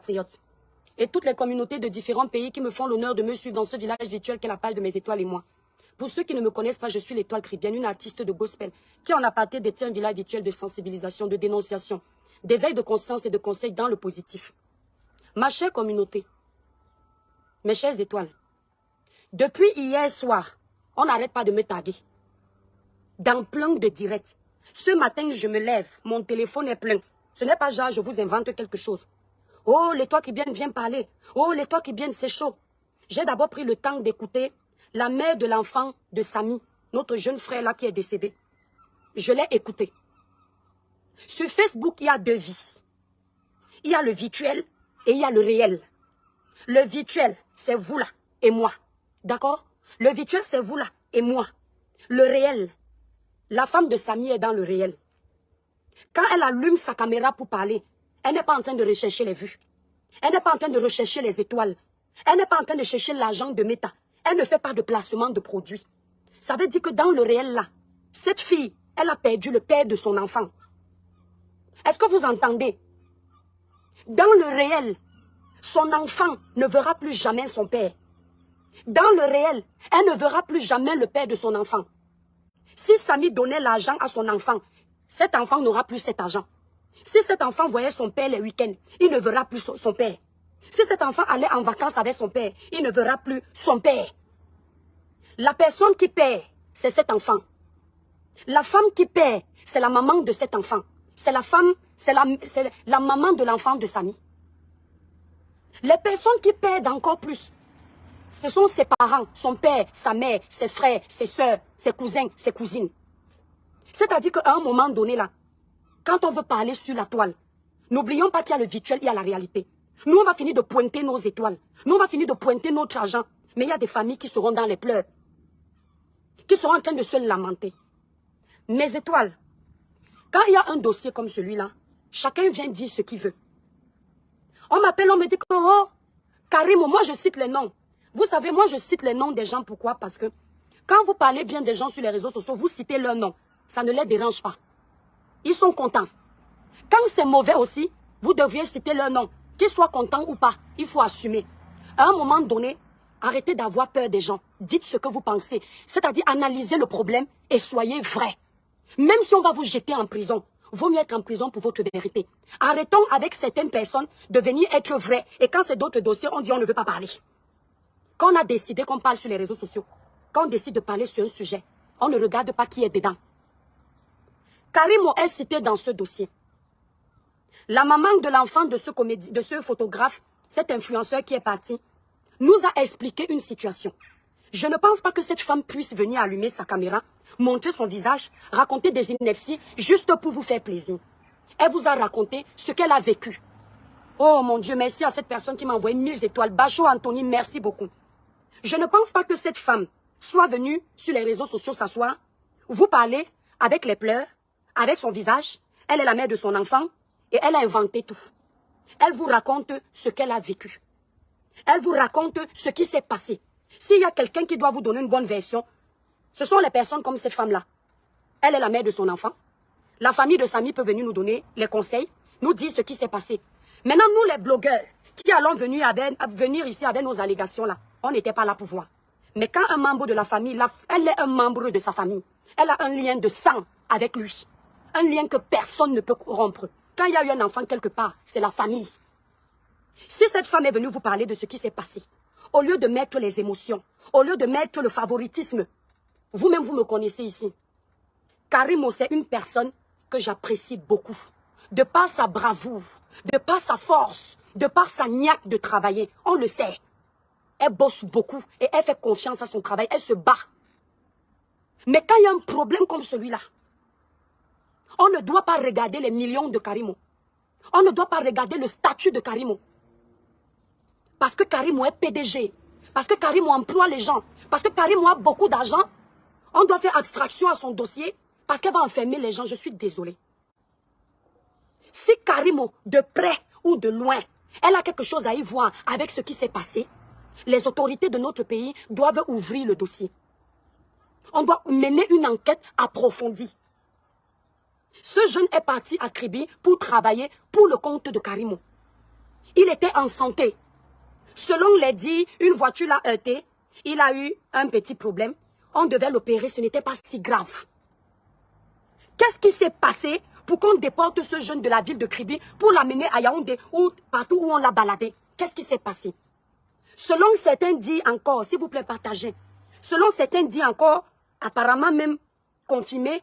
patriotes. Et toutes les communautés de différents pays qui me font l'honneur de me suivre dans ce village virtuel qu'est la page de mes étoiles et moi. Pour ceux qui ne me connaissent pas, je suis l'étoile chrétienne, une artiste de gospel qui en aparté détient un village virtuel de sensibilisation, de dénonciation, d'éveil de conscience et de conseil dans le positif. Ma chère communauté, mes chères étoiles, depuis hier soir, on n'arrête pas de me taguer. Dans plein de directs. Ce matin, je me lève, mon téléphone est plein. Ce n'est pas genre, je vous invente quelque chose. Oh, l'étoile qui viens parler. Oh, l'étoile qui c'est chaud. J'ai d'abord pris le temps d'écouter la mère de l'enfant de Samy, notre jeune frère là qui est décédé. Je l'ai écouté. Sur Facebook, il y a deux vies. Il y a le virtuel et il y a le réel. Le virtuel, c'est vous là et moi. D'accord? Le virtuel, c'est vous là et moi. Le réel, la femme de Samy est dans le réel. Quand elle allume sa caméra pour parler, elle n'est pas en train de rechercher les vues. Elle n'est pas en train de rechercher les étoiles. Elle n'est pas en train de chercher l'argent de Meta. Elle ne fait pas de placement de produits. Ça veut dire que dans le réel là, cette fille, elle a perdu le père de son enfant. Est-ce que vous entendez? Dans le réel, son enfant ne verra plus jamais son père. Dans le réel, elle ne verra plus jamais le père de son enfant. Si Samy donnait l'argent à son enfant, cet enfant n'aura plus cet argent. Si cet enfant voyait son père les week-ends, il ne verra plus son père. Si cet enfant allait en vacances avec son père, il ne verra plus son père. La personne qui perd, c'est cet enfant. La femme qui perd, c'est la maman de cet enfant. C'est la femme, c'est la maman de l'enfant de Samy. Les personnes qui perdent encore plus, ce sont ses parents, son père, sa mère, ses frères, ses soeurs, ses cousins, ses cousines. C'est-à-dire qu'à un moment donné là, quand on veut parler sur la toile, n'oublions pas qu'il y a le virtuel, il y a la réalité. Nous, on va finir de pointer nos étoiles. Nous, on va finir de pointer notre argent. Mais il y a des familles qui seront dans les pleurs. Qui seront en train de se lamenter. Mes étoiles, quand il y a un dossier comme celui-là, chacun vient dire ce qu'il veut. On m'appelle, on me dit que, oh, Karim, moi je cite les noms. Vous savez, moi je cite les noms des gens. Pourquoi? Parce que quand vous parlez bien des gens sur les réseaux sociaux, vous citez leur nom. Ça ne les dérange pas. Ils sont contents. Quand c'est mauvais aussi, vous devriez citer leur nom. Qu'ils soient contents ou pas, il faut assumer. À un moment donné, arrêtez d'avoir peur des gens. Dites ce que vous pensez. C'est-à-dire analysez le problème et soyez vrai. Même si on va vous jeter en prison, vaut mieux être en prison pour votre vérité. Arrêtons avec certaines personnes de venir être vrais. Et quand c'est d'autres dossiers, on dit on ne veut pas parler. Quand on a décidé qu'on parle sur les réseaux sociaux, quand on décide de parler sur un sujet, on ne regarde pas qui est dedans. Karim est cité dans ce dossier. La maman de l'enfant de ce photographe, cet influenceur qui est parti, nous a expliqué une situation. Je ne pense pas que cette femme puisse venir allumer sa caméra, montrer son visage, raconter des inepties, juste pour vous faire plaisir. Elle vous a raconté ce qu'elle a vécu. Oh mon Dieu, merci à cette personne qui m'a envoyé 1000 étoiles. Bacho Anthony, merci beaucoup. Je ne pense pas que cette femme soit venue sur les réseaux sociaux s'asseoir, vous parler avec les pleurs, avec son visage. Elle est la mère de son enfant et elle a inventé tout. Elle vous raconte ce qu'elle a vécu. Elle vous raconte ce qui s'est passé. S'il y a quelqu'un qui doit vous donner une bonne version, ce sont les personnes comme cette femme-là. Elle est la mère de son enfant. La famille de Samy peut venir nous donner les conseils, nous dire ce qui s'est passé. Maintenant, nous les blogueurs, qui allons venir ici avec nos allégations là, on n'était pas là pour voir. Mais quand un membre de la famille, elle est un membre de sa famille. Elle a un lien de sang avec lui. Un lien que personne ne peut rompre. Quand il y a eu un enfant quelque part, c'est la famille. Si cette femme est venue vous parler de ce qui s'est passé, au lieu de mettre les émotions, au lieu de mettre le favoritisme, vous-même vous me connaissez ici. Karim, c'est une personne que j'apprécie beaucoup. De par sa bravoure, de par sa force, de par sa niaque de travailler, on le sait. Elle bosse beaucoup et elle fait confiance à son travail, elle se bat. Mais quand il y a un problème comme celui-là, on ne doit pas regarder les millions de Karimo. On ne doit pas regarder le statut de Karimo. Parce que Karimo est PDG. Parce que Karimo emploie les gens. Parce que Karimo a beaucoup d'argent. On doit faire abstraction à son dossier. Parce qu'elle va enfermer les gens. Je suis désolée. Si Karimo, de près ou de loin, elle a quelque chose à y voir avec ce qui s'est passé, les autorités de notre pays doivent ouvrir le dossier. On doit mener une enquête approfondie. Ce jeune est parti à Kribi pour travailler pour le compte de Karimo. Il était en santé. Selon les dits, une voiture l'a heurté. Il a eu un petit problème. On devait l'opérer, ce n'était pas si grave. Qu'est-ce qui s'est passé pour qu'on déporte ce jeune de la ville de Kribi pour l'amener à Yaoundé ou partout où on l'a baladé? Qu'est-ce qui s'est passé? Selon certains dits encore, s'il vous plaît, partagez. Selon certains dits encore, apparemment même confirmés,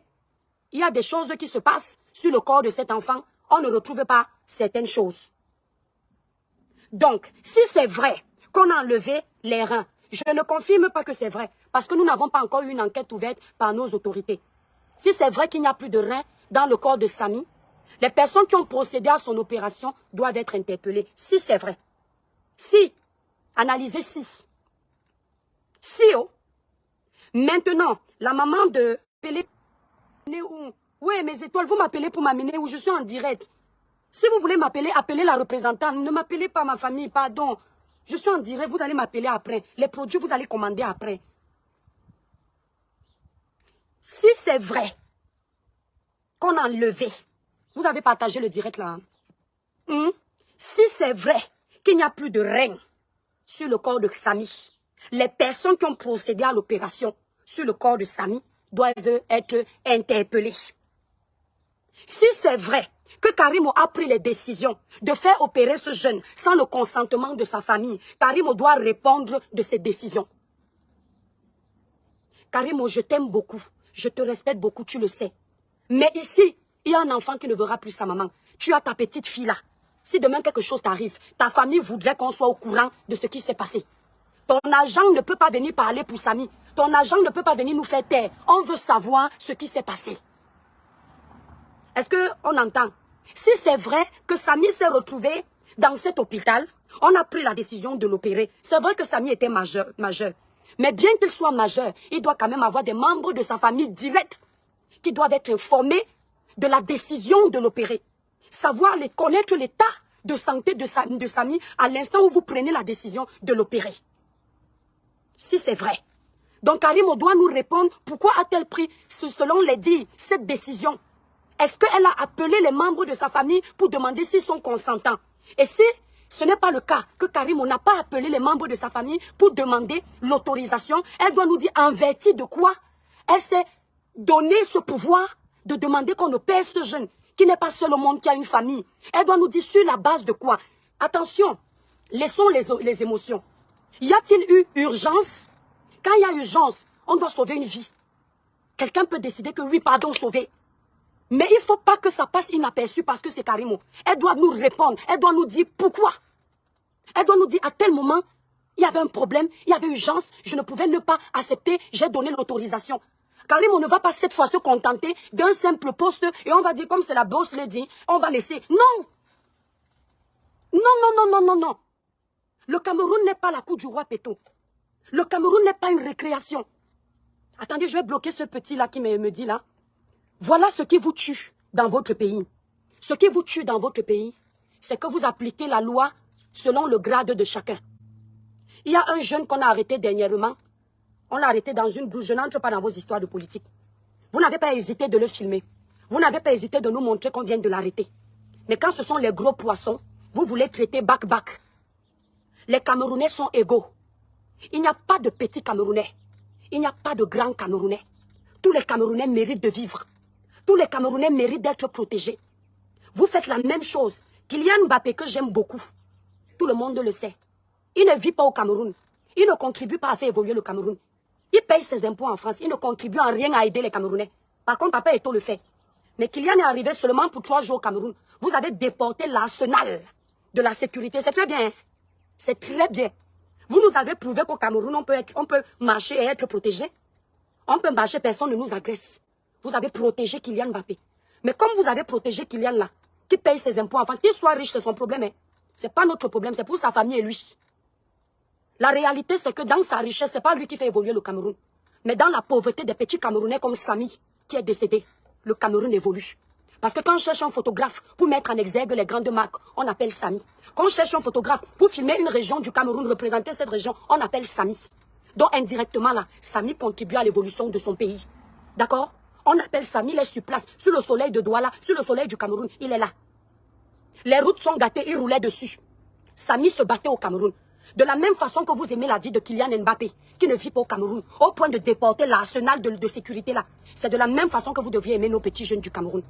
il y a des choses qui se passent sur le corps de cet enfant. On ne retrouve pas certaines choses. Donc, si c'est vrai qu'on a enlevé les reins, je ne confirme pas que c'est vrai, parce que nous n'avons pas encore eu une enquête ouverte par nos autorités. Si c'est vrai qu'il n'y a plus de reins dans le corps de Samy, les personnes qui ont procédé à son opération doivent être interpellées. Si c'est vrai. Si. Analysez si. Si, oh. Maintenant, la maman de Pelé, où? Oui, mes étoiles, vous m'appelez pour m'amener où? Je suis en direct. Si vous voulez m'appeler, appelez la représentante. Ne m'appelez pas ma famille, pardon. Je suis en direct, vous allez m'appeler après. Les produits, vous allez commander après. Si c'est vrai qu'on a enlevé, vous avez partagé le direct là. Si c'est vrai qu'il n'y a plus de reins sur le corps de Samy, les personnes qui ont procédé à l'opération sur le corps de Samy doivent être interpellées. Si c'est vrai que Karimo a pris les décisions de faire opérer ce jeune sans le consentement de sa famille, Karimo doit répondre de ses décisions. Karimo, je t'aime beaucoup, je te respecte beaucoup, tu le sais. Mais ici, il y a un enfant qui ne verra plus sa maman. Tu as ta petite fille là. Si demain quelque chose t'arrive, ta famille voudrait qu'on soit au courant de ce qui s'est passé. Ton agent ne peut pas venir parler pour Samy. Ton agent ne peut pas venir nous faire taire. On veut savoir ce qui s'est passé. Est-ce qu'on entend? Si c'est vrai que Samy s'est retrouvé dans cet hôpital, on a pris la décision de l'opérer. C'est vrai que Samy était majeur. Mais bien qu'il soit majeur, il doit quand même avoir des membres de sa famille directs qui doivent être informés de la décision de l'opérer. Savoir connaître l'état de santé de Samy à l'instant où vous prenez la décision de l'opérer. Si c'est vrai. Donc Karimo doit nous répondre pourquoi a-t-elle pris, selon les dits, cette décision. Est-ce qu'elle a appelé les membres de sa famille pour demander s'ils sont consentants? Et si ce n'est pas le cas, que Karimo n'a pas appelé les membres de sa famille pour demander l'autorisation, elle doit nous dire en vertu de quoi elle s'est donné ce pouvoir de demander qu'on opère ce jeune, qui n'est pas seul au monde, qui a une famille. Elle doit nous dire sur la base de quoi. Attention, laissons les émotions. Y a-t-il eu urgence? Quand il y a urgence, on doit sauver une vie. Quelqu'un peut décider que oui, pardon, sauver. Mais il ne faut pas que ça passe inaperçu parce que c'est Karimo. Elle doit nous répondre. Elle doit nous dire pourquoi. Elle doit nous dire à tel moment, il y avait un problème, il y avait urgence, je ne pouvais ne pas accepter, j'ai donné l'autorisation. Karimo ne va pas cette fois se contenter d'un simple poste et on va dire comme c'est la boss lady, on va laisser. Non. Non, non, non, non, non, non. Le Cameroun n'est pas la cour du roi Péto. Le Cameroun n'est pas une récréation. Attendez, je vais bloquer ce petit-là qui me dit là. Voilà ce qui vous tue dans votre pays. Ce qui vous tue dans votre pays, c'est que vous appliquez la loi selon le grade de chacun. Il y a un jeune qu'on a arrêté dernièrement. On l'a arrêté dans une bourse. Je n'entre pas dans vos histoires de politique. Vous n'avez pas hésité de le filmer. Vous n'avez pas hésité de nous montrer qu'on vient de l'arrêter. Mais quand ce sont les gros poissons, vous voulez traiter back-back. Les Camerounais sont égaux. Il n'y a pas de petits Camerounais. Il n'y a pas de grands Camerounais. Tous les Camerounais méritent de vivre. Tous les Camerounais méritent d'être protégés. Vous faites la même chose. Kylian Mbappé, que j'aime beaucoup. Tout le monde le sait. Il ne vit pas au Cameroun. Il ne contribue pas à faire évoluer le Cameroun. Il paye ses impôts en France. Il ne contribue en rien à aider les Camerounais. Par contre, Papa Eto'o le fait. Mais Kylian est arrivé seulement pour 3 jours au Cameroun. Vous avez déporté l'arsenal de la sécurité. C'est très bien. C'est très bien. Vous nous avez prouvé qu'au Cameroun, on peut marcher et être protégé. On peut marcher, personne ne nous agresse. Vous avez protégé Kylian Mbappé. Mais comme vous avez protégé Kylian là, qui paye ses impôts en France, qu'il soit riche, c'est son problème. Hein. Ce n'est pas notre problème, c'est pour sa famille et lui. La réalité, c'est que dans sa richesse, ce n'est pas lui qui fait évoluer le Cameroun. Mais dans la pauvreté des petits Camerounais comme Samy, qui est décédé, le Cameroun évolue. Parce que quand on cherche un photographe pour mettre en exergue les grandes marques, on appelle Samy. Quand on cherche un photographe pour filmer une région du Cameroun, représenter cette région, on appelle Samy. Donc indirectement là, Samy contribue à l'évolution de son pays. D'accord? On appelle Samy, il est sur place, sur le soleil de Douala, sur le soleil du Cameroun, il est là. Les routes sont gâtées, il roulait dessus. Samy se battait au Cameroun. De la même façon que vous aimez la vie de Kylian Mbappé, qui ne vit pas au Cameroun, au point de déporter l'arsenal de sécurité là. C'est de la même façon que vous devriez aimer nos petits jeunes du Cameroun.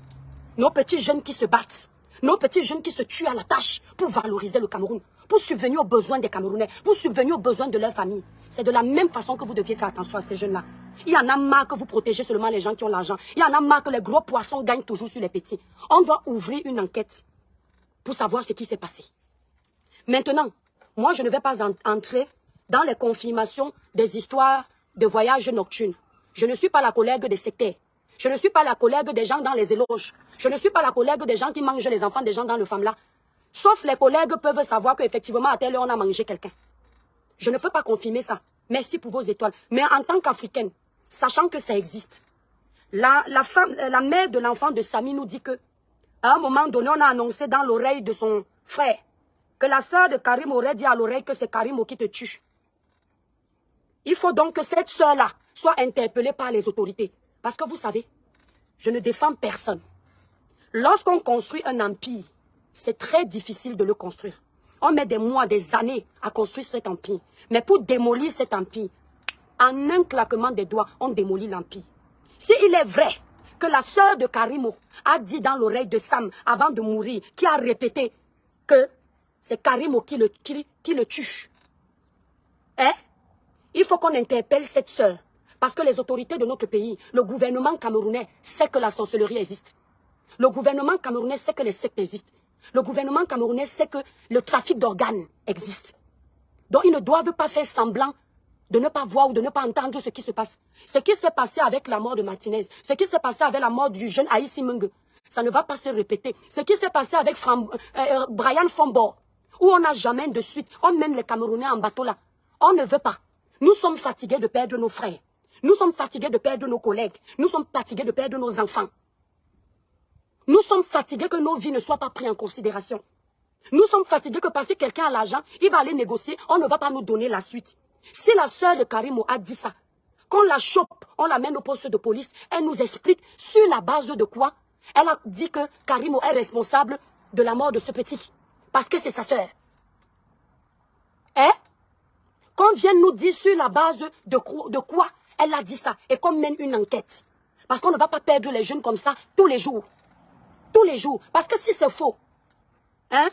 Nos petits jeunes qui se battent. Nos petits jeunes qui se tuent à la tâche pour valoriser le Cameroun, pour subvenir aux besoins des Camerounais, pour subvenir aux besoins de leur famille. C'est de la même façon que vous deviez faire attention à ces jeunes-là. Il y en a marre que vous protégez seulement les gens qui ont l'argent. Il y en a marre que les gros poissons gagnent toujours sur les petits. On doit ouvrir une enquête pour savoir ce qui s'est passé. Maintenant, moi, je ne vais pas entrer dans les confirmations des histoires de voyages nocturnes. Je ne suis pas la collègue des sectaires. Je ne suis pas la collègue des gens dans les éloges. Je ne suis pas la collègue des gens qui mangent les enfants des gens dans le FAMLA. Sauf les collègues peuvent savoir qu'effectivement, à telle heure, on a mangé quelqu'un. Je ne peux pas confirmer ça. Merci pour vos étoiles. Mais en tant qu'Africaine, sachant que ça existe, la mère de l'enfant de Samy nous dit que, à un moment donné, on a annoncé dans l'oreille de son frère que la sœur de Karim aurait dit à l'oreille que c'est Karimo qui te tue. Il faut donc que cette sœur-là soit interpellée par les autorités. Parce que vous savez, je ne défends personne. Lorsqu'on construit un empire, c'est très difficile de le construire. On met des mois, des années à construire cet empire. Mais pour démolir cet empire, en un claquement des doigts, on démolit l'empire. S'il est vrai que la sœur de Karimo a dit dans l'oreille de Sam, avant de mourir, qui a répété que c'est Karimo qui le tue, hein? Il faut qu'on interpelle cette sœur. Parce que les autorités de notre pays, le gouvernement camerounais sait que la sorcellerie existe. Le gouvernement camerounais sait que les sectes existent. Le gouvernement camerounais sait que le trafic d'organes existe. Donc ils ne doivent pas faire semblant de ne pas voir ou de ne pas entendre ce qui se passe. Ce qui s'est passé avec la mort de Martinez, ce qui s'est passé avec la mort du jeune Aïssi Menge, ça ne va pas se répéter. Ce qui s'est passé avec Brian Fombor, où on n'a jamais de suite, on mène les Camerounais en bateau là. On ne veut pas. Nous sommes fatigués de perdre nos frères. Nous sommes fatigués de perdre nos collègues. Nous sommes fatigués de perdre nos enfants. Nous sommes fatigués que nos vies ne soient pas prises en considération. Nous sommes fatigués que parce que quelqu'un a l'argent, il va aller négocier, on ne va pas nous donner la suite. Si la sœur de Karimo a dit ça, qu'on la chope, on l'amène au poste de police, elle nous explique sur la base de quoi elle a dit que Karimo est responsable de la mort de ce petit. Parce que c'est sa sœur. Hein? Qu'on vienne nous dire sur la base de quoi elle a dit ça et qu'on mène une enquête. Parce qu'on ne va pas perdre les jeunes comme ça tous les jours. Tous les jours. Parce que si c'est faux, hein?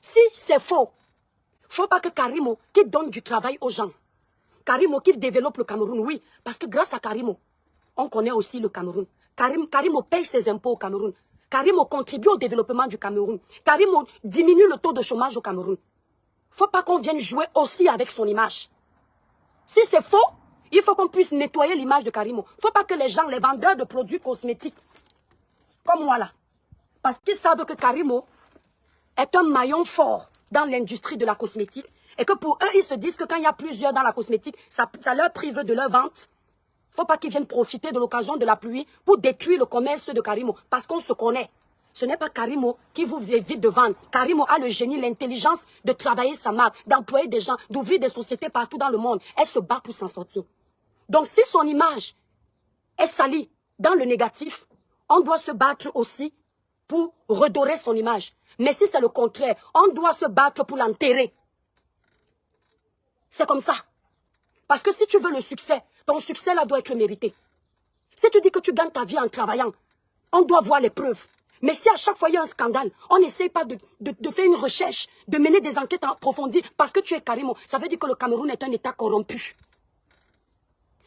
Si c'est faux, faut pas que Karimo qui donne du travail aux gens, Karimo qui développe le Cameroun, oui, parce que grâce à Karimo, on connaît aussi le Cameroun. Karimo paye ses impôts au Cameroun. Karimo contribue au développement du Cameroun. Karimo diminue le taux de chômage au Cameroun. Faut pas qu'on vienne jouer aussi avec son image. Si c'est faux, il faut qu'on puisse nettoyer l'image de Karimo. Faut pas que les gens, les vendeurs de produits cosmétiques, comme moi là, parce qu'ils savent que Karimo est un maillon fort dans l'industrie de la cosmétique et que pour eux, ils se disent que quand il y a plusieurs dans la cosmétique, ça leur prive de leur vente. Faut pas qu'ils viennent profiter de l'occasion de la pluie pour détruire le commerce de Karimo parce qu'on se connaît. Ce n'est pas Karimo qui vous évite de vendre. Karimo a le génie, l'intelligence de travailler sa marque, d'employer des gens, d'ouvrir des sociétés partout dans le monde. Elle se bat pour s'en sortir. Donc si son image est salie dans le négatif, on doit se battre aussi pour redorer son image. Mais si c'est le contraire, on doit se battre pour l'enterrer. C'est comme ça. Parce que si tu veux le succès, ton succès là doit être mérité. Si tu dis que tu gagnes ta vie en travaillant, on doit voir les preuves. Mais si à chaque fois il y a un scandale, on n'essaie pas de faire une recherche, de mener des enquêtes approfondies parce que tu es Karimo, ça veut dire que le Cameroun est un État corrompu.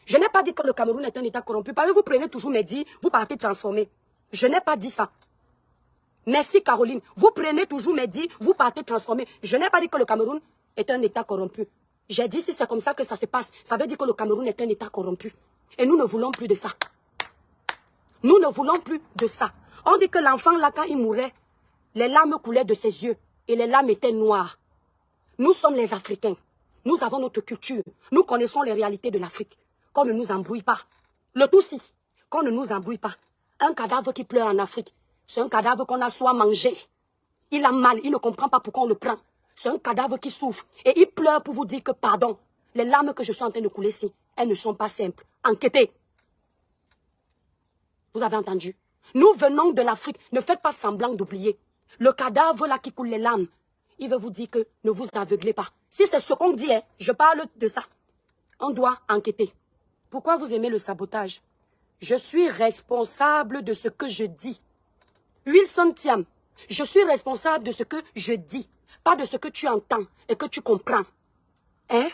Je n'ai pas dit que le Cameroun est un État corrompu. Parce que vous prenez toujours mes dits, vous partez transformer. Je n'ai pas dit ça. Merci Caroline. Vous prenez toujours mes dits, vous partez transformer. Je n'ai pas dit que le Cameroun est un État corrompu. J'ai dit si c'est comme ça que ça se passe, ça veut dire que le Cameroun est un État corrompu. Et nous ne voulons plus de ça. Nous ne voulons plus de ça. On dit que l'enfant là, quand il mourait, les larmes coulaient de ses yeux et les larmes étaient noires. Nous sommes les Africains. Nous avons notre culture. Nous connaissons les réalités de l'Afrique. Qu'on ne nous embrouille pas. Le tout si, qu'on ne nous embrouille pas. Un cadavre qui pleure en Afrique, c'est un cadavre qu'on a soit mangé. Il a mal, il ne comprend pas pourquoi on le prend. C'est un cadavre qui souffre. Et il pleure pour vous dire que pardon. Les larmes que je suis en train de couler ici, elles ne sont pas simples. Enquêtez. Vous avez entendu? Nous venons de l'Afrique. Ne faites pas semblant d'oublier. Le cadavre là qui coule les larmes, il veut vous dire que ne vous aveuglez pas. Si c'est ce qu'on dit, hein, je parle de ça. On doit enquêter. Pourquoi vous aimez le sabotage? Je suis responsable de ce que je dis. Wilson Thiam, je suis responsable de ce que je dis, pas de ce que tu entends et que tu comprends. Hein?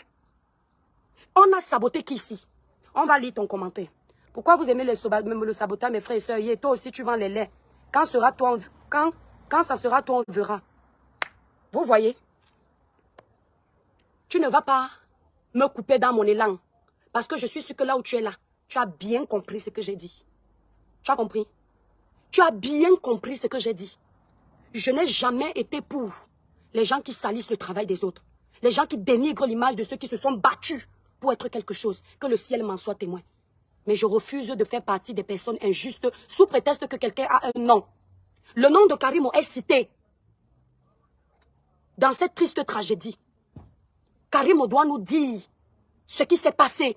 On a saboté qui ici? On va lire ton commentaire. Pourquoi vous aimez le sabotage, mes frères et sœurs? Et toi aussi, tu vends les laits. Quand ça sera toi, on verra. Vous voyez? Tu ne vas pas me couper dans mon élan. Parce que je suis sûr que là où tu es là, tu as bien compris ce que j'ai dit. Tu as compris? Tu as bien compris ce que j'ai dit. Je n'ai jamais été pour les gens qui salissent le travail des autres. Les gens qui dénigrent l'image de ceux qui se sont battus pour être quelque chose. Que le ciel m'en soit témoin. Mais je refuse de faire partie des personnes injustes sous prétexte que quelqu'un a un nom. Le nom de Karimo est cité dans cette triste tragédie. Karimo doit nous dire ce qui s'est passé.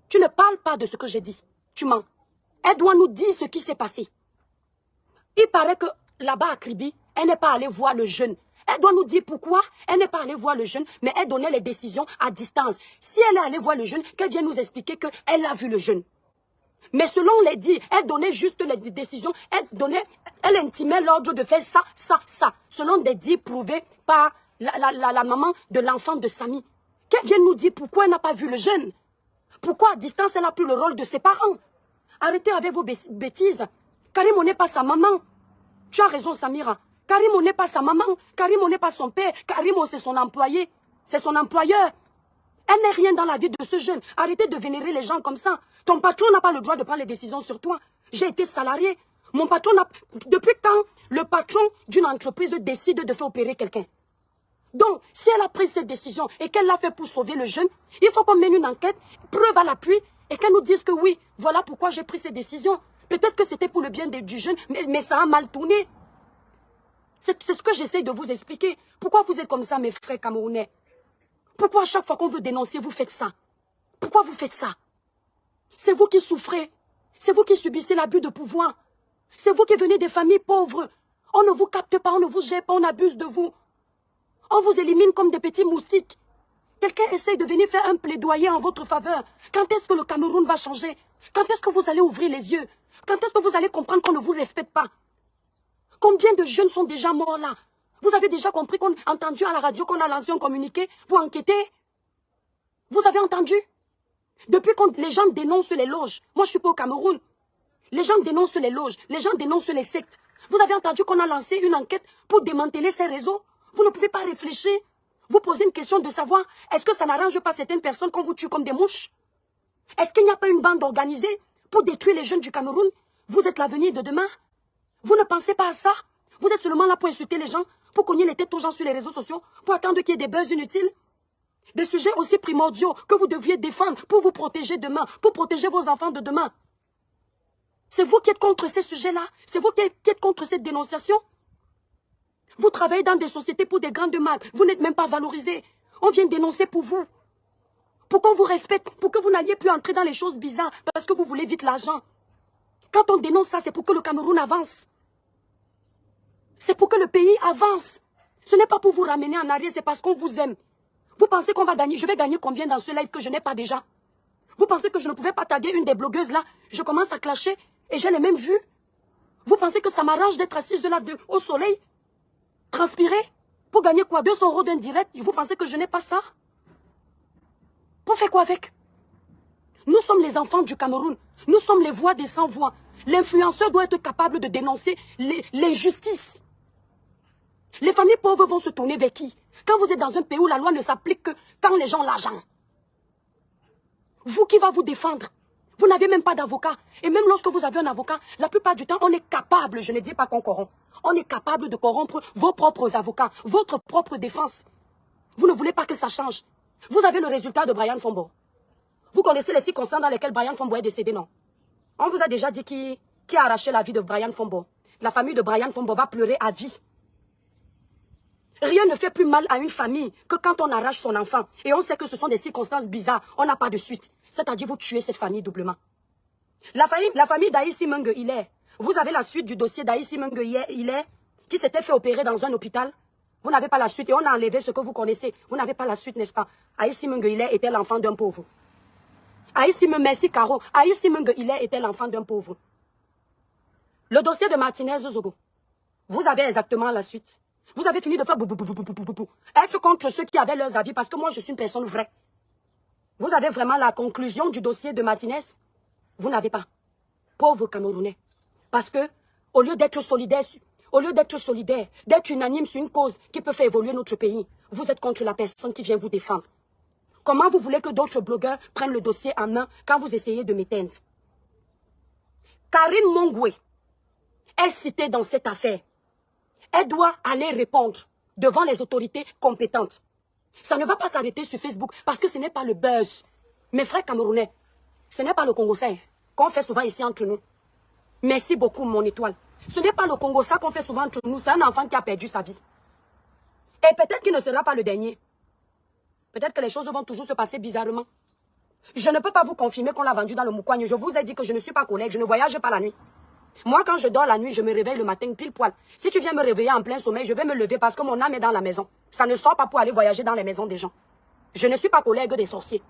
Tu ne parles pas de ce que j'ai dit. Tu mens. Elle doit nous dire ce qui s'est passé. Il paraît que là-bas à Kribi, elle n'est pas allée voir le jeune. Elle doit nous dire pourquoi elle n'est pas allée voir le jeune, mais elle donnait les décisions à distance. Si elle est allée voir le jeune, qu'elle vienne nous expliquer qu'elle a vu le jeune. Mais selon les dits, elle donnait juste les décisions, elle intimait l'ordre de faire ça, ça, ça. Selon des dits prouvés par la maman de l'enfant de Samy. Qu'elle vienne nous dire pourquoi elle n'a pas vu le jeune. Pourquoi à distance elle n'a plus le rôle de ses parents. Arrêtez avec vos bêtises. Karimo n'est pas sa maman. Tu as raison, Samira. Karimo n'est pas sa maman. Karimo n'est pas son père. Karimo, c'est son employé. C'est son employeur. Elle n'est rien dans la vie de ce jeune. Arrêtez de vénérer les gens comme ça. Ton patron n'a pas le droit de prendre les décisions sur toi. J'ai été salarié. Mon patron n'a... Depuis quand le patron d'une entreprise décide de faire opérer quelqu'un? Donc, si elle a pris cette décision et qu'elle l'a fait pour sauver le jeune, il faut qu'on mène une enquête, preuve à l'appui, et qu'elle nous dise que oui, voilà pourquoi j'ai pris cette décision. Peut-être que c'était pour le bien du jeune, mais ça a mal tourné. C'est ce que j'essaie de vous expliquer. Pourquoi vous êtes comme ça, mes frères camerounais? Pourquoi à chaque fois qu'on veut dénoncer, vous faites ça? Pourquoi vous faites ça? C'est vous qui souffrez. C'est vous qui subissez l'abus de pouvoir. C'est vous qui venez des familles pauvres. On ne vous capte pas, on ne vous gère pas, on abuse de vous. On vous élimine comme des petits moustiques. Quelqu'un essaie de venir faire un plaidoyer en votre faveur. Quand est-ce que le Cameroun va changer? Quand est-ce que vous allez ouvrir les yeux? Quand est-ce que vous allez comprendre qu'on ne vous respecte pas? Combien de jeunes sont déjà morts là? Vous avez déjà compris qu'on a entendu à la radio qu'on a lancé un communiqué pour enquêter? Vous avez entendu? Depuis que les gens dénoncent les loges, moi je suis pas au Cameroun, les gens dénoncent les loges, les gens dénoncent les sectes. Vous avez entendu qu'on a lancé une enquête pour démanteler ces réseaux? Vous ne pouvez pas réfléchir. Vous posez une question de savoir, est-ce que ça n'arrange pas certaines personnes qu'on vous tue comme des mouches? Est-ce qu'il n'y a pas une bande organisée pour détruire les jeunes du Cameroun? Vous êtes l'avenir de demain. Vous ne pensez pas à ça? Vous êtes seulement là pour insulter les gens, pour cogner les têtes aux gens sur les réseaux sociaux, pour attendre qu'il y ait des buzz inutiles? Des sujets aussi primordiaux que vous deviez défendre pour vous protéger demain, pour protéger vos enfants de demain. C'est vous qui êtes contre ces sujets-là? C'est vous qui êtes contre cette dénonciation? Vous travaillez dans des sociétés pour des grandes marques. Vous n'êtes même pas valorisés. On vient dénoncer pour vous. Pour qu'on vous respecte, pour que vous n'alliez plus entrer dans les choses bizarres parce que vous voulez vite l'argent. Quand on dénonce ça, c'est pour que le Cameroun avance. C'est pour que le pays avance. Ce n'est pas pour vous ramener en arrière, c'est parce qu'on vous aime. Vous pensez qu'on va gagner? Je vais gagner combien dans ce live que je n'ai pas déjà? Vous pensez que je ne pouvais pas taguer une des blogueuses là? Je commence à clasher et j'ai les mêmes vues. Vous pensez que ça m'arrange d'être assise là au soleil? Transpirer? Pour gagner quoi? 200 € d'indirect? Vous pensez que je n'ai pas ça? Pour faire quoi avec? Nous sommes les enfants du Cameroun. Nous sommes les voix des sans-voix. L'influenceur doit être capable de dénoncer l'injustice. Les familles pauvres vont se tourner vers qui? Quand vous êtes dans un pays où la loi ne s'applique que quand les gens ont l'argent. Vous qui va vous défendre? Vous n'avez même pas d'avocat. Et même lorsque vous avez un avocat, la plupart du temps, on est capable, je ne dis pas qu'on corrompt, on est capable de corrompre vos propres avocats, votre propre défense. Vous ne voulez pas que ça change. Vous avez le résultat de Brian Fombo. Vous connaissez les circonstances dans lesquelles Brian Fombo est décédé, non? On vous a déjà dit qui a arraché la vie de Brian Fombo. La famille de Brian Fombo va pleurer à vie. Rien ne fait plus mal à une famille que quand on arrache son enfant. Et on sait que ce sont des circonstances bizarres. On n'a pas de suite. C'est-à-dire vous tuez cette famille doublement. La famille d'Aïssi Menge Hilaire. Vous avez la suite du dossier d'Aïssi Menge Hilaire qui s'était fait opérer dans un hôpital. Vous n'avez pas la suite et on a enlevé ce que vous connaissez. Vous n'avez pas la suite, n'est-ce pas? Aïssim Nguile était l'enfant d'un pauvre. Aïssim, merci Caro. Aïssim Nguile était l'enfant d'un pauvre. Le dossier de Martinez Zogo. Vous avez exactement la suite. Vous avez fini de faire bou. Être contre ceux qui avaient leurs avis parce que moi je suis une personne vraie. Vous avez vraiment la conclusion du dossier de Martinez? Vous n'avez pas. Pauvre Camerounais. Parce que, au lieu d'être solidaire, d'être unanime sur une cause qui peut faire évoluer notre pays, vous êtes contre la personne qui vient vous défendre. Comment vous voulez que d'autres blogueurs prennent le dossier en main quand vous essayez de m'éteindre? Karine Mongwe est citée dans cette affaire. Elle doit aller répondre devant les autorités compétentes. Ça ne va pas s'arrêter sur Facebook parce que ce n'est pas le buzz. Mes frères camerounais, ce n'est pas le Congo ça qu'on fait souvent ici entre nous. Merci beaucoup, mon étoile. Ce n'est pas le Congo ça qu'on fait souvent entre nous. C'est un enfant qui a perdu sa vie. Et peut-être qu'il ne sera pas le dernier. Peut-être que les choses vont toujours se passer bizarrement. Je ne peux pas vous confirmer qu'on l'a vendu dans le Moukouagne. Je vous ai dit que je ne suis pas collègue, je ne voyage pas la nuit. Moi, quand je dors la nuit, je me réveille le matin pile poil. Si tu viens me réveiller en plein sommeil, je vais me lever parce que mon âme est dans la maison. Ça ne sort pas pour aller voyager dans les maisons des gens. Je ne suis pas collègue des sorciers.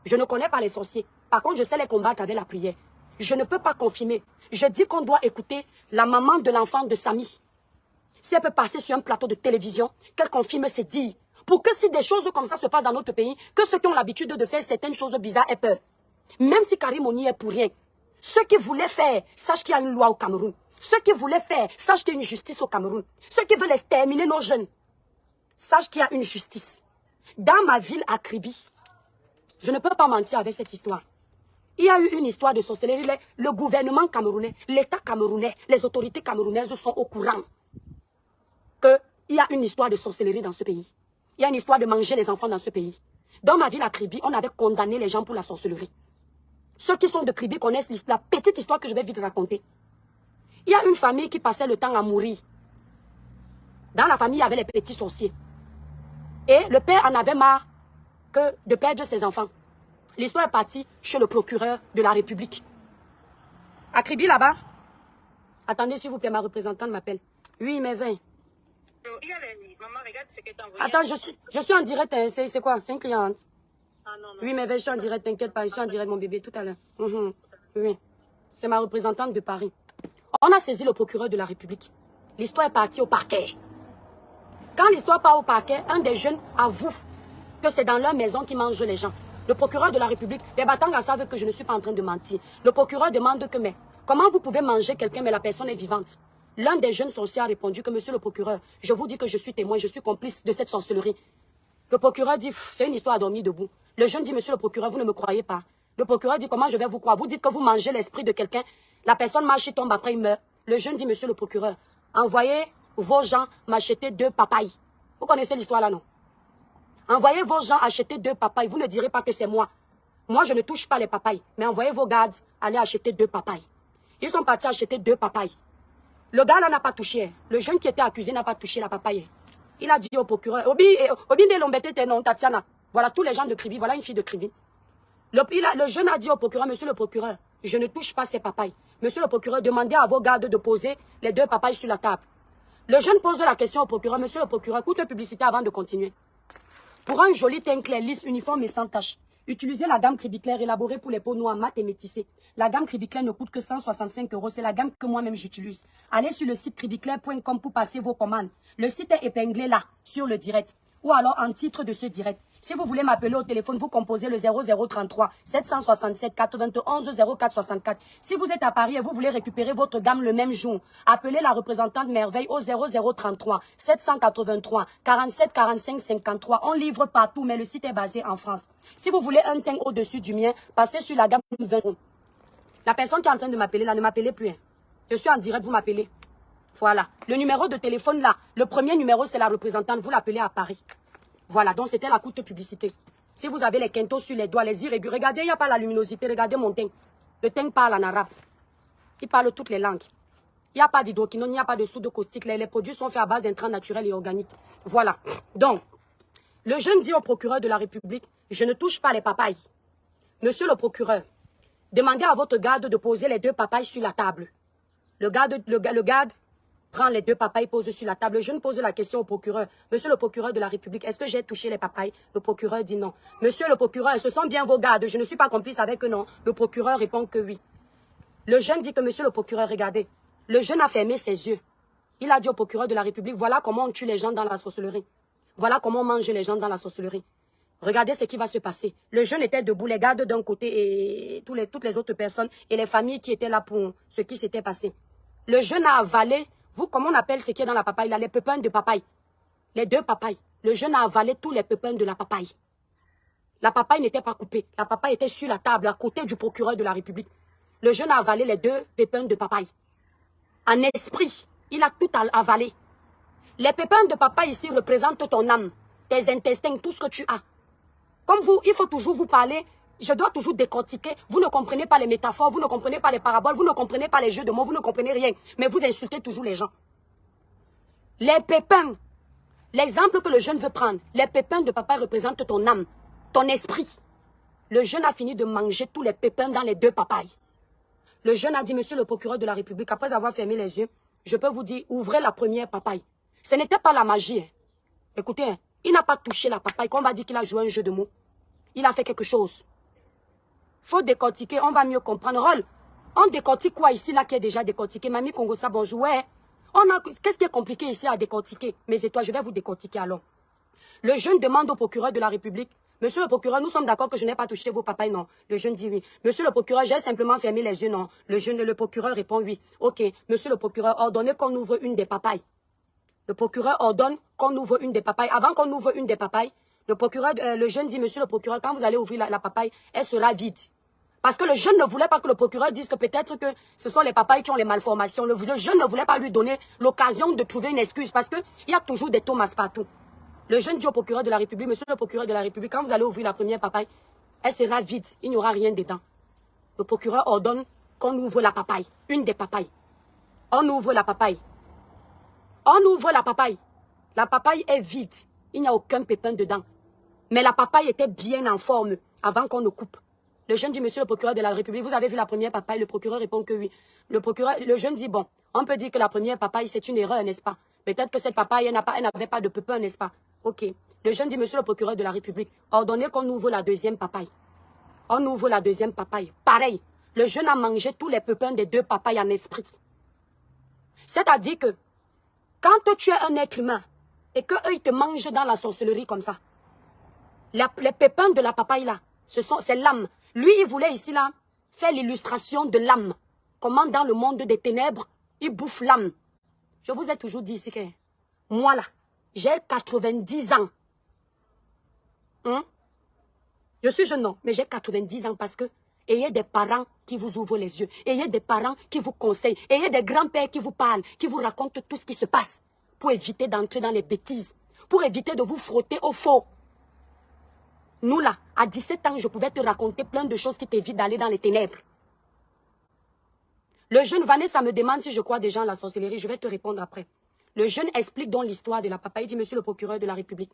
Je ne connais pas les sorciers. Par contre, je sais les combattre avec la prière. Je ne peux pas confirmer. Je dis qu'on doit écouter la maman de l'enfant de Samy. Si elle peut passer sur un plateau de télévision, qu'elle confirme ses dires. Pour que si des choses comme ça se passent dans notre pays, que ceux qui ont l'habitude de faire certaines choses bizarres aient peur. Même si Karim Oni est pour rien. Ceux qui voulaient faire, sachent qu'il y a une loi au Cameroun. Ceux qui voulaient faire, sachent qu'il y a une justice au Cameroun. Ceux qui veulent exterminer nos jeunes, sachent qu'il y a une justice. Dans ma ville à Kribi, je ne peux pas mentir avec cette histoire. Il y a eu une histoire de sorcellerie. Le gouvernement camerounais, l'État camerounais, les autorités camerounaises sont au courant qu'il y a une histoire de sorcellerie dans ce pays. Il y a une histoire de manger les enfants dans ce pays. Dans ma ville à Kribi, on avait condamné les gens pour la sorcellerie. Ceux qui sont de Kribi connaissent la petite histoire que je vais vite raconter. Il y a une famille qui passait le temps à mourir. Dans la famille, il y avait les petits sorciers. Et le père en avait marre de perdre ses enfants. L'histoire est partie chez le procureur de la République. À Kribi, là-bas. Attendez, s'il vous plaît, ma représentante m'appelle. Oui, mais 20. Maman, regarde ce que t'as envoyé. Attends, je suis en direct. Hein. C'est quoi? C'est une cliente. Ah, non, non. Oui, mais je suis en direct, t'inquiète pas. Je suis en direct, mon bébé, tout à l'heure. Oui, c'est ma représentante de Paris. On a saisi le procureur de la République. L'histoire est partie au parquet. Quand l'histoire part au parquet, un des jeunes avoue que c'est dans leur maison qu'ils mangent les gens. Le procureur de la République, les Batanga savent que je ne suis pas en train de mentir. Le procureur demande que, mais comment vous pouvez manger quelqu'un, mais la personne est vivante? L'un des jeunes sorciers a répondu que, monsieur le procureur, je vous dis que je suis témoin, je suis complice de cette sorcellerie. Le procureur dit, c'est une histoire à dormir debout. Le jeune dit, monsieur le procureur, vous ne me croyez pas. Le procureur dit, comment je vais vous croire? Vous dites que vous mangez l'esprit de quelqu'un, la personne marche, il tombe, après il meurt. Le jeune dit, monsieur le procureur, envoyez vos gens m'acheter 2 papayes. Vous connaissez l'histoire là, non? Envoyez vos gens acheter 2 papayes. Vous ne direz pas que c'est moi. Moi, je ne touche pas les papayes. Mais envoyez vos gardes aller acheter 2 papayes. Ils sont partis acheter 2 papayes. Le gars là n'a pas touché. Le jeune qui était accusé n'a pas touché la papaye. Il a dit au procureur, Obi de Lombete non, Tatiana. Voilà tous les gens de Kribi. Voilà une fille de Kribi. Le jeune a dit au procureur, monsieur le procureur, je ne touche pas ces papayes. Monsieur le procureur, demandez à vos gardes de poser les 2 papayes sur la table. Le jeune pose la question au procureur, monsieur le procureur, coûte publicité avant de continuer. Pour un joli teint clair, lisse, uniforme et sans tache, utilisez la gamme Cribiclair élaborée pour les peaux noires, mates et métissées. La gamme Cribiclair ne coûte que 165 €. C'est la gamme que moi-même j'utilise. Allez sur le site cribiclair.com pour passer vos commandes. Le site est épinglé là, sur le direct. Ou alors en titre de ce direct. Si vous voulez m'appeler au téléphone, vous composez le 0033 767 91 0464. Si vous êtes à Paris et vous voulez récupérer votre gamme le même jour, appelez la représentante Merveille au 0033 783 47 45 53. On livre partout, mais le site est basé en France. Si vous voulez un teint au-dessus du mien, passez sur la gamme 20 €. La personne qui est en train de m'appeler là, ne m'appelez plus. Hein. Je suis en direct, vous m'appelez. Voilà. Le numéro de téléphone là, le premier numéro c'est la représentante, vous l'appelez à Paris. Voilà, donc c'était la courte publicité. Si vous avez les quintos sur les doigts, les irréguliers, regardez, il n'y a pas la luminosité, regardez mon teint. Le teint parle en arabe. Il parle toutes les langues. Il n'y a pas d'hydroquinone, il n'y a pas de soude caustique. Les produits sont faits à base d'intrants naturels et organiques. Voilà. Donc, le jeune dit au procureur de la République, je ne touche pas les papayes. Monsieur le procureur, demandez à votre garde de poser les 2 papayes sur la table. Le garde prend les 2 papayes, pose sur la table. Le jeune pose la question au procureur. Monsieur le procureur de la République, est-ce que j'ai touché les papayes? Le procureur dit non. Monsieur le procureur, ce sont bien vos gardes. Je ne suis pas complice avec eux, non. Le procureur répond que oui. Le jeune dit que monsieur le procureur, regardez. Le jeune a fermé ses yeux. Il a dit au procureur de la République, voilà comment on tue les gens dans la sorcellerie. Voilà comment on mange les gens dans la sorcellerie. Regardez ce qui va se passer. Le jeune était debout, les gardes d'un côté et toutes les autres personnes et les familles qui étaient là pour ce qui s'était passé. Le jeune a avalé, vous, comment on appelle ce qui est dans la papaye là, les pépins de papaye. Les 2 papayes. Le jeune a avalé tous les pépins de la papaye. La papaye n'était pas coupée. La papaye était sur la table à côté du procureur de la République. Le jeune a avalé les 2 pépins de papaye. En esprit, il a tout avalé. Les pépins de papaye ici représentent ton âme, tes intestins, tout ce que tu as. Comme vous, il faut toujours vous parler. Je dois toujours décortiquer. Vous ne comprenez pas les métaphores, vous ne comprenez pas les paraboles, vous ne comprenez pas les jeux de mots, vous ne comprenez rien. Mais vous insultez toujours les gens. Les pépins, l'exemple que le jeune veut prendre, les pépins de papaye représentent ton âme, ton esprit. Le jeune a fini de manger tous les pépins dans les 2 papayes. Le jeune a dit, monsieur le procureur de la République, après avoir fermé les yeux, je peux vous dire, ouvrez la première papaye. Ce n'était pas la magie. Hein. Écoutez, hein, il n'a pas touché la papaye, qu'on va dire qu'il a joué un jeu de mots. Il a fait quelque chose. Faut décortiquer, on va mieux comprendre. Rôle, on décortique quoi ici, là, qui est déjà décortiqué? Mamie Congosa, bonjour. Ouais. Qu'est-ce qui est compliqué ici à décortiquer? Mes étoiles, je vais vous décortiquer alors. Le jeune demande au procureur de la République, monsieur le procureur, nous sommes d'accord que je n'ai pas touché vos papayes, non. Le jeune dit oui. Monsieur le procureur, j'ai simplement fermé les yeux, non. Le procureur répond oui. Ok, monsieur le procureur, ordonnez qu'on ouvre une des papayes. Le procureur ordonne qu'on ouvre une des papayes. Avant qu'on ouvre une des papayes, le jeune dit, monsieur le procureur, quand vous allez ouvrir la papaye, elle sera vide. Parce que le jeune ne voulait pas que le procureur dise que peut-être que ce sont les papayes qui ont les malformations. Le jeune ne voulait pas lui donner l'occasion de trouver une excuse parce qu'il y a toujours des tomates partout. Le jeune dit au procureur de la République, monsieur le procureur de la République, quand vous allez ouvrir la première papaye, elle sera vide, il n'y aura rien dedans. Le procureur ordonne qu'on ouvre la papaye, une des papayes. On ouvre la papaye. On ouvre la papaye. La papaye est vide, il n'y a aucun pépin dedans. Mais la papaye était bien en forme avant qu'on ne coupe. Le jeune dit, monsieur le procureur de la République, vous avez vu la première papaye? Le procureur répond que oui. Le jeune dit, bon, on peut dire que la première papaye, c'est une erreur, n'est-ce pas? Peut-être que cette papaye, elle n'avait pas de pépin, n'est-ce pas? Ok. Le jeune dit, monsieur le procureur de la République, ordonnez qu'on ouvre la deuxième papaye. On ouvre la deuxième papaye. Pareil, le jeune a mangé tous les pépins des 2 papayes en esprit. C'est-à-dire que, quand tu es un être humain, et qu'eux, ils te mangent dans la sorcellerie comme ça, les pépins de la papaye là, c'est l'âme. Lui, il voulait ici là, faire l'illustration de l'âme. Comment dans le monde des ténèbres, il bouffe l'âme. Je vous ai toujours dit ici que, moi là, j'ai 90 ans. Je suis jeune, non, mais j'ai 90 ans parce que ayez des parents qui vous ouvrent les yeux. Ayez des parents qui vous conseillent. Ayez des grands-pères qui vous parlent, qui vous racontent tout ce qui se passe. Pour éviter d'entrer dans les bêtises. Pour éviter de vous frotter au faux. Nous là, à 17 ans, je pouvais te raconter plein de choses qui t'évitent d'aller dans les ténèbres. Le jeune Vanessa me demande si je crois déjà en la sorcellerie. Je vais te répondre après. Le jeune explique donc l'histoire de la papaye. Il dit, monsieur le procureur de la République.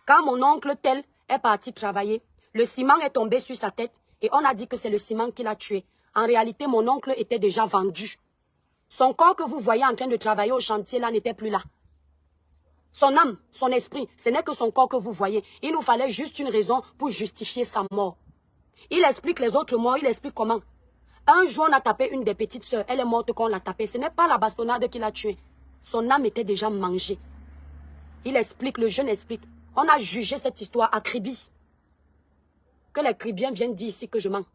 Quand mon oncle tel est parti travailler, le ciment est tombé sur sa tête et on a dit que c'est le ciment qui l'a tué. En réalité, mon oncle était déjà vendu. Son corps que vous voyez en train de travailler au chantier là n'était plus là. Son âme, son esprit, ce n'est que son corps que vous voyez. Il nous fallait juste une raison pour justifier sa mort. Il explique les autres morts, il explique comment. Un jour, on a tapé une des petites sœurs. Elle est morte quand on l'a tapée. Ce n'est pas la bastonnade qui l'a tuée. Son âme était déjà mangée. Il explique, le jeune explique. On a jugé cette histoire à Kribi. Que les Kribiens viennent dire ici que je mens.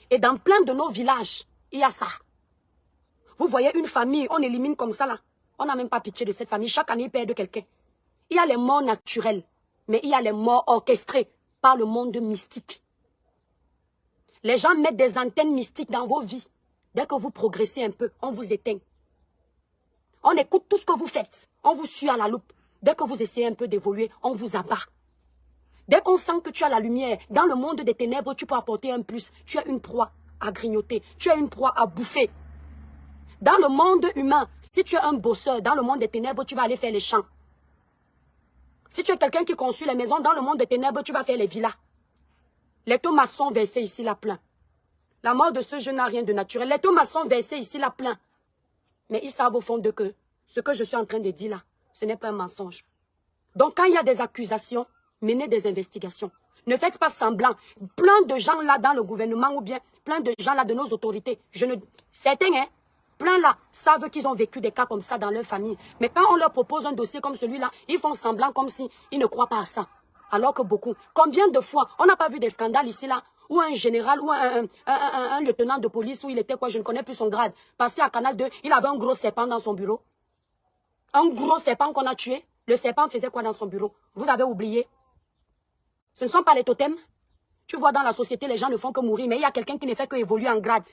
Et dans plein de nos villages, il y a ça. Vous voyez une famille, on élimine comme ça là. On n'a même pas pitié de cette famille. Chaque année, ils perdent quelqu'un. Il y a les morts naturelles, mais il y a les morts orchestrées par le monde mystique. Les gens mettent des antennes mystiques dans vos vies. Dès que vous progressez un peu, on vous éteint. On écoute tout ce que vous faites. On vous suit à la loupe. Dès que vous essayez un peu d'évoluer, on vous abat. Dès qu'on sent que tu as la lumière, dans le monde des ténèbres, tu peux apporter un plus. Tu es une proie à grignoter. Tu es une proie à bouffer. Dans le monde humain, si tu es un bosseur, dans le monde des ténèbres, tu vas aller faire les champs. Si tu es quelqu'un qui construit les maisons, dans le monde des ténèbres, tu vas faire les villas. Les thomas sont versés ici là plein. La mort de ce jeune n'a rien de naturel. Les thomas sont versés ici là plein. Mais ils savent au fond de que ce que je suis en train de dire là, ce n'est pas un mensonge. Donc quand il y a des accusations, menez des investigations. Ne faites pas semblant. Plein de gens là dans le gouvernement ou bien plein de gens là de nos autorités, certains, hein, plein là, savent qu'ils ont vécu des cas comme ça dans leur famille. Mais quand on leur propose un dossier comme celui-là, ils font semblant comme s'ils ne croient pas à ça. Alors que beaucoup. Combien de fois, on n'a pas vu des scandales ici là, où un général ou un lieutenant de police, où il était quoi, je ne connais plus son grade, passé à Canal 2, il avait un gros serpent dans son bureau. Un gros serpent qu'on a tué. Le serpent faisait quoi dans son bureau? Vous avez oublié? Ce ne sont pas les totems. Tu vois, dans la société, les gens ne font que mourir, mais il y a quelqu'un qui ne fait qu'évoluer en grade.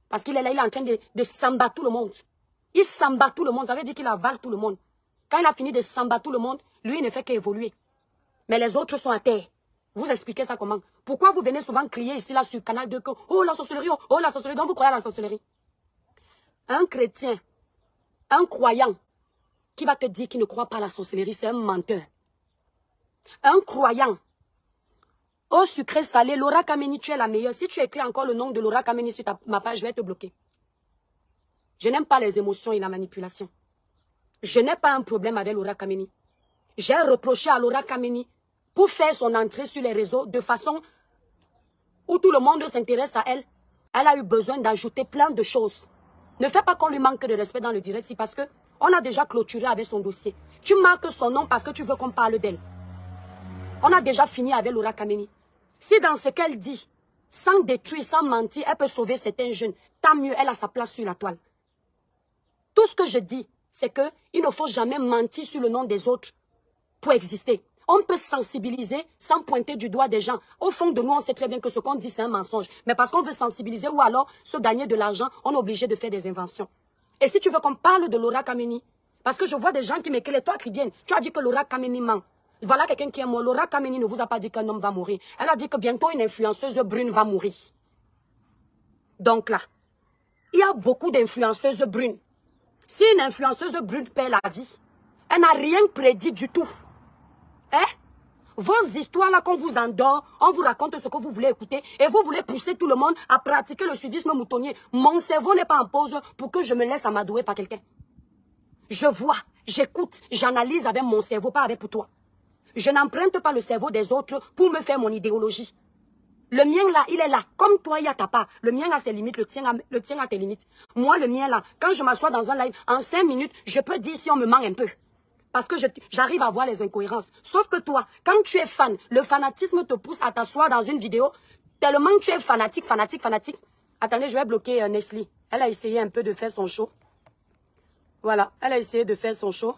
Parce qu'il est là, il est en train de s'embattre tout le monde. Il s'embat tout le monde, ça veut dire qu'il avale tout le monde. Quand il a fini de s'embattre tout le monde, lui, il ne fait qu'évoluer. Mais les autres sont à terre. Vous expliquez ça comment? Pourquoi vous venez souvent crier ici, là, sur Canal 2, que, oh, la sorcellerie, oh, la sorcellerie, donc vous croyez à la sorcellerie? Un chrétien, un croyant, qui va te dire qu'il ne croit pas à la sorcellerie, c'est un menteur. Un croyant, au sucré salé, Laura Kameni, tu es la meilleure. Si tu écris encore le nom de Laura Kameni sur ma page, je vais te bloquer. Je n'aime pas les émotions et la manipulation. Je n'ai pas un problème avec Laura Kameni. J'ai reproché à Laura Kameni pour faire son entrée sur les réseaux de façon où tout le monde s'intéresse à elle. Elle a eu besoin d'ajouter plein de choses. Ne fais pas qu'on lui manque de respect dans le direct, c'est parce qu'on a déjà clôturé avec son dossier. Tu marques son nom parce que tu veux qu'on parle d'elle. On a déjà fini avec Laura Kameni. Si dans ce qu'elle dit, sans détruire, sans mentir, elle peut sauver certains jeunes, tant mieux, elle a sa place sur la toile. Tout ce que je dis, c'est qu'il ne faut jamais mentir sur le nom des autres pour exister. On peut sensibiliser sans pointer du doigt des gens. Au fond de nous, on sait très bien que ce qu'on dit, c'est un mensonge. Mais parce qu'on veut sensibiliser ou alors se gagner de l'argent, on est obligé de faire des inventions. Et si tu veux qu'on parle de Laura Kameni, parce que je vois des gens qui m'écrivent, toi qui viennent, tu as dit que Laura Kameni ment. Voilà quelqu'un qui est mort. Laura Kameni ne vous a pas dit qu'un homme va mourir. Elle a dit que bientôt une influenceuse brune va mourir. Donc là, il y a beaucoup d'influenceuses brunes. Si une influenceuse brune perd la vie, elle n'a rien prédit du tout. Hein? Vos histoires là, qu'on vous endort, on vous raconte ce que vous voulez écouter et vous voulez pousser tout le monde à pratiquer le suivisme moutonnier. Mon cerveau n'est pas en pause pour que je me laisse amadouer par quelqu'un. Je vois, j'écoute, j'analyse avec mon cerveau, pas avec pour toi. Je n'emprunte pas le cerveau des autres pour me faire mon idéologie. Le mien là, il est là. Comme toi, il y a ta part. Le mien a ses limites, le tien a tes limites. Moi, le mien là, quand je m'assois dans un live, en 5 minutes, je peux dire si on me ment un peu. Parce que j'arrive à voir les incohérences. Sauf que toi, quand tu es fan, le fanatisme te pousse à t'asseoir dans une vidéo. Tellement que tu es fanatique. Attendez, je vais bloquer Nestlé. Elle a essayé un peu de faire son show. Voilà, elle a essayé de faire son show.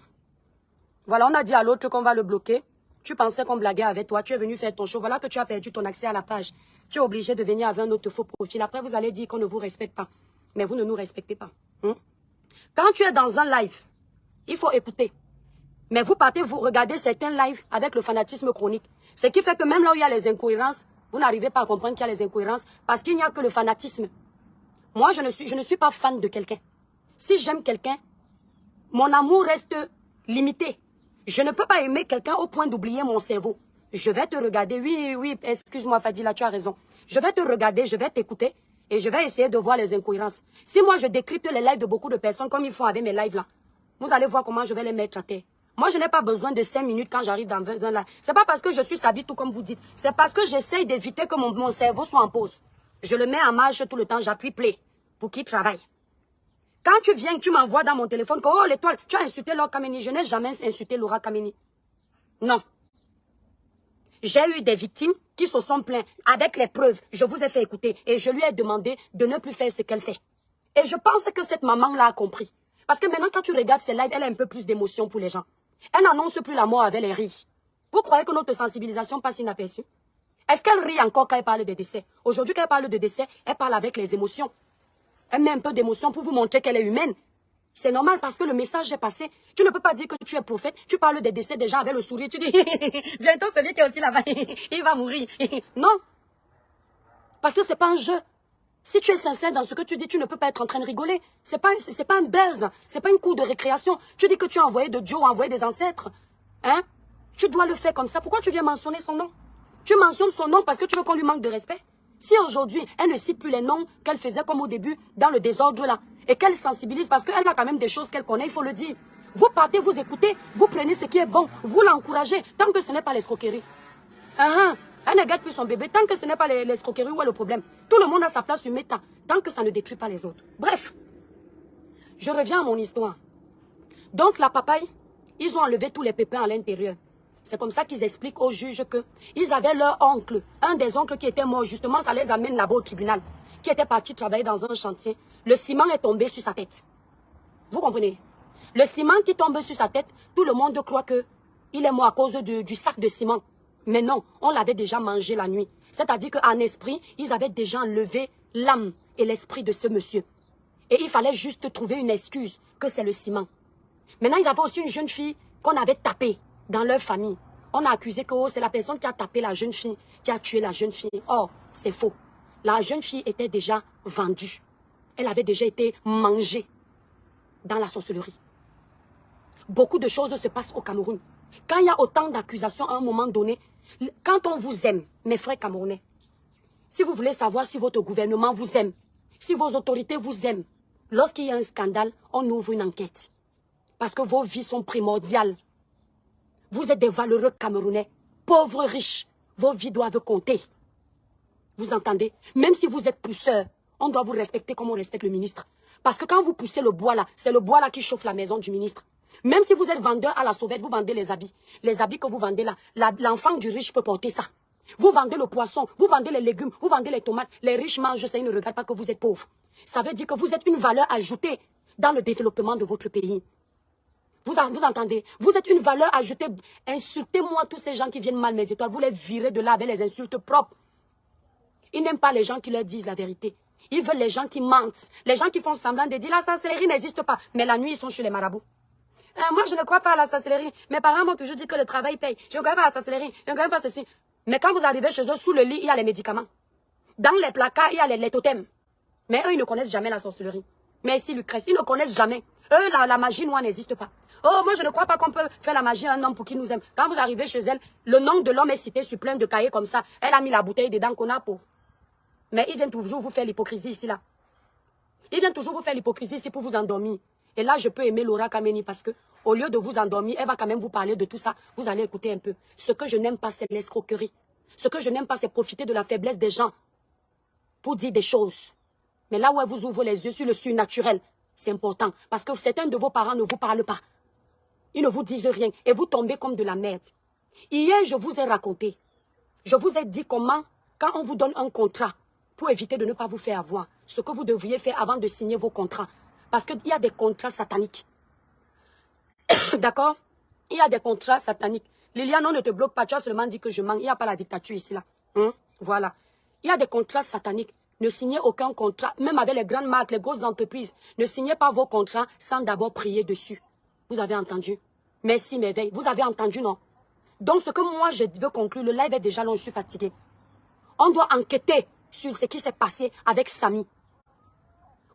Voilà, on a dit à l'autre qu'on va le bloquer. Tu pensais qu'on blaguait avec toi, tu es venu faire ton show. Voilà que tu as perdu ton accès à la page. Tu es obligé de venir avec un autre faux profil. Après, vous allez dire qu'on ne vous respecte pas. Mais vous ne nous respectez pas. Quand tu es dans un live, il faut écouter. Mais vous partez, vous regardez certains lives avec le fanatisme chronique. Ce qui fait que même là où il y a les incohérences, vous n'arrivez pas à comprendre qu'il y a les incohérences parce qu'il n'y a que le fanatisme. Moi, je ne suis pas fan de quelqu'un. Si j'aime quelqu'un, mon amour reste limité. Je ne peux pas aimer quelqu'un au point d'oublier mon cerveau. Je vais te regarder. Oui, excuse-moi Fadila, tu as raison. Je vais te regarder, je vais t'écouter et je vais essayer de voir les incohérences. Si moi je décrypte les lives de beaucoup de personnes comme ils font avec mes lives là, vous allez voir comment je vais les mettre à terre. Moi, je n'ai pas besoin de 5 minutes quand j'arrive dans un live. C'est pas parce que je suis sabi tout comme vous dites. C'est parce que j'essaye d'éviter que mon cerveau soit en pause. Je le mets en marche tout le temps, j'appuie play pour qu'il travaille. Quand tu viens, tu m'envoies dans mon téléphone que, oh, l'étoile, tu as insulté Laura Kameni. Je n'ai jamais insulté Laura Kameni. Non. J'ai eu des victimes qui se sont plaints avec les preuves. Je vous ai fait écouter et je lui ai demandé de ne plus faire ce qu'elle fait. Et je pense que cette maman-là a compris. Parce que maintenant, quand tu regardes ses lives, elle a un peu plus d'émotion pour les gens. Elle n'annonce plus la mort avec les rires. Vous croyez que notre sensibilisation passe inaperçue? Est-ce qu'elle rit encore quand elle parle de décès? Aujourd'hui, quand elle parle de décès, elle parle avec les émotions. Elle met un peu d'émotion pour vous montrer qu'elle est humaine. C'est normal parce que le message est passé. Tu ne peux pas dire que tu es prophète. Tu parles des décès des gens avec le sourire. Tu dis, bientôt celui qui est aussi là-bas, il va mourir. Non. Parce que ce n'est pas un jeu. Si tu es sincère dans ce que tu dis, tu ne peux pas être en train de rigoler. C'est pas un buzz. C'est pas une cour de récréation. Tu dis que tu as envoyé de Dieu ou envoyé des ancêtres. Hein? Tu dois le faire comme ça. Pourquoi tu viens mentionner son nom? Tu mentionnes son nom parce que tu veux qu'on lui manque de respect? Si aujourd'hui, elle ne cite plus les noms qu'elle faisait comme au début, dans le désordre là, et qu'elle sensibilise parce qu'elle a quand même des choses qu'elle connaît, il faut le dire. Vous partez, vous écoutez, vous prenez ce qui est bon, vous l'encouragez, tant que ce n'est pas l'escroquerie. Elle ne gâte plus son bébé, tant que ce n'est pas l'escroquerie, où est le problème? Tout le monde a sa place sur Meta, tant que ça ne détruit pas les autres. Bref, je reviens à mon histoire. Donc la papaye, ils ont enlevé tous les pépins à l'intérieur. C'est comme ça qu'ils expliquent aux juges qu'ils avaient leur oncle, un des oncles qui était mort, justement, ça les amène là-bas au tribunal, qui était parti travailler dans un chantier. Le ciment est tombé sur sa tête. Vous comprenez? Le ciment qui tombe sur sa tête, tout le monde croit qu'il est mort à cause du sac de ciment. Mais non, on l'avait déjà mangé la nuit. C'est-à-dire qu'en esprit, ils avaient déjà enlevé l'âme et l'esprit de ce monsieur. Et il fallait juste trouver une excuse que c'est le ciment. Maintenant, ils avaient aussi une jeune fille qu'on avait tapée dans leur famille. On a accusé que c'est la personne qui a tapé la jeune fille, qui a tué la jeune fille. Or, c'est faux. La jeune fille était déjà vendue. Elle avait déjà été mangée dans la sorcellerie. Beaucoup de choses se passent au Cameroun. Quand il y a autant d'accusations à un moment donné, quand on vous aime, mes frères camerounais, si vous voulez savoir si votre gouvernement vous aime, si vos autorités vous aiment, lorsqu'il y a un scandale, on ouvre une enquête. Parce que vos vies sont primordiales. Vous êtes des valeureux Camerounais, pauvres, riches. Vos vies doivent compter. Vous entendez? Même si vous êtes pousseur, on doit vous respecter comme on respecte le ministre. Parce que quand vous poussez le bois là, c'est le bois là qui chauffe la maison du ministre. Même si vous êtes vendeur à la sauvette, vous vendez les habits. Les habits que vous vendez là, l'enfant du riche peut porter ça. Vous vendez le poisson, vous vendez les légumes, vous vendez les tomates. Les riches mangent ça, ils ne regardent pas que vous êtes pauvre. Ça veut dire que vous êtes une valeur ajoutée dans le développement de votre pays. Vous entendez? Vous êtes une valeur ajoutée. Insultez-moi tous ces gens qui viennent mal mes étoiles. Vous les virez de là avec les insultes propres. Ils n'aiment pas les gens qui leur disent la vérité. Ils veulent les gens qui mentent. Les gens qui font semblant de dire la sorcellerie n'existe pas. Mais la nuit, ils sont chez les marabouts. Moi, je ne crois pas à la sorcellerie. Mes parents m'ont toujours dit que le travail paye. Je ne crois pas à la sorcellerie. Je ne crois pas à ceci. Mais quand vous arrivez chez eux, sous le lit, il y a les médicaments. Dans les placards, il y a les totems. Mais eux, ils ne connaissent jamais la sorcellerie. Mais ici, Lucrèce, ils ne connaissent jamais. Eux, la magie noire n'existe pas. Oh, moi, je ne crois pas qu'on peut faire la magie à un homme pour qu'il nous aime. Quand vous arrivez chez elle, le nom de l'homme est cité sur plein de cahiers comme ça. Elle a mis la bouteille dedans qu'on a pour. Mais ils viennent toujours vous faire l'hypocrisie ici, là. Ils viennent toujours vous faire l'hypocrisie ici pour vous endormir. Et là, je peux aimer Laura Kameni parce que, au lieu de vous endormir, elle va quand même vous parler de tout ça. Vous allez écouter un peu. Ce que je n'aime pas, c'est l'escroquerie. Ce que je n'aime pas, c'est profiter de la faiblesse des gens pour dire des choses. Mais là où elle vous ouvre les yeux sur le surnaturel, c'est important. Parce que certains de vos parents ne vous parlent pas. Ils ne vous disent rien. Et vous tombez comme de la merde. Hier, je vous ai raconté. Je vous ai dit comment, quand on vous donne un contrat, pour éviter de ne pas vous faire avoir, ce que vous devriez faire avant de signer vos contrats. Parce qu'il y a des contrats sataniques. D'accord? Il y a des contrats sataniques. Liliane, on ne te bloque pas. Tu as seulement dit que je mens. Il n'y a pas la dictature ici, là. Voilà. Il y a des contrats sataniques. Ne signez aucun contrat, même avec les grandes marques, les grosses entreprises. Ne signez pas vos contrats sans d'abord prier dessus. Vous avez entendu? Merci, merveille. Vous avez entendu, non? Donc, ce que moi, je veux conclure, le live est déjà long, je suis fatiguée. On doit enquêter sur ce qui s'est passé avec Samy.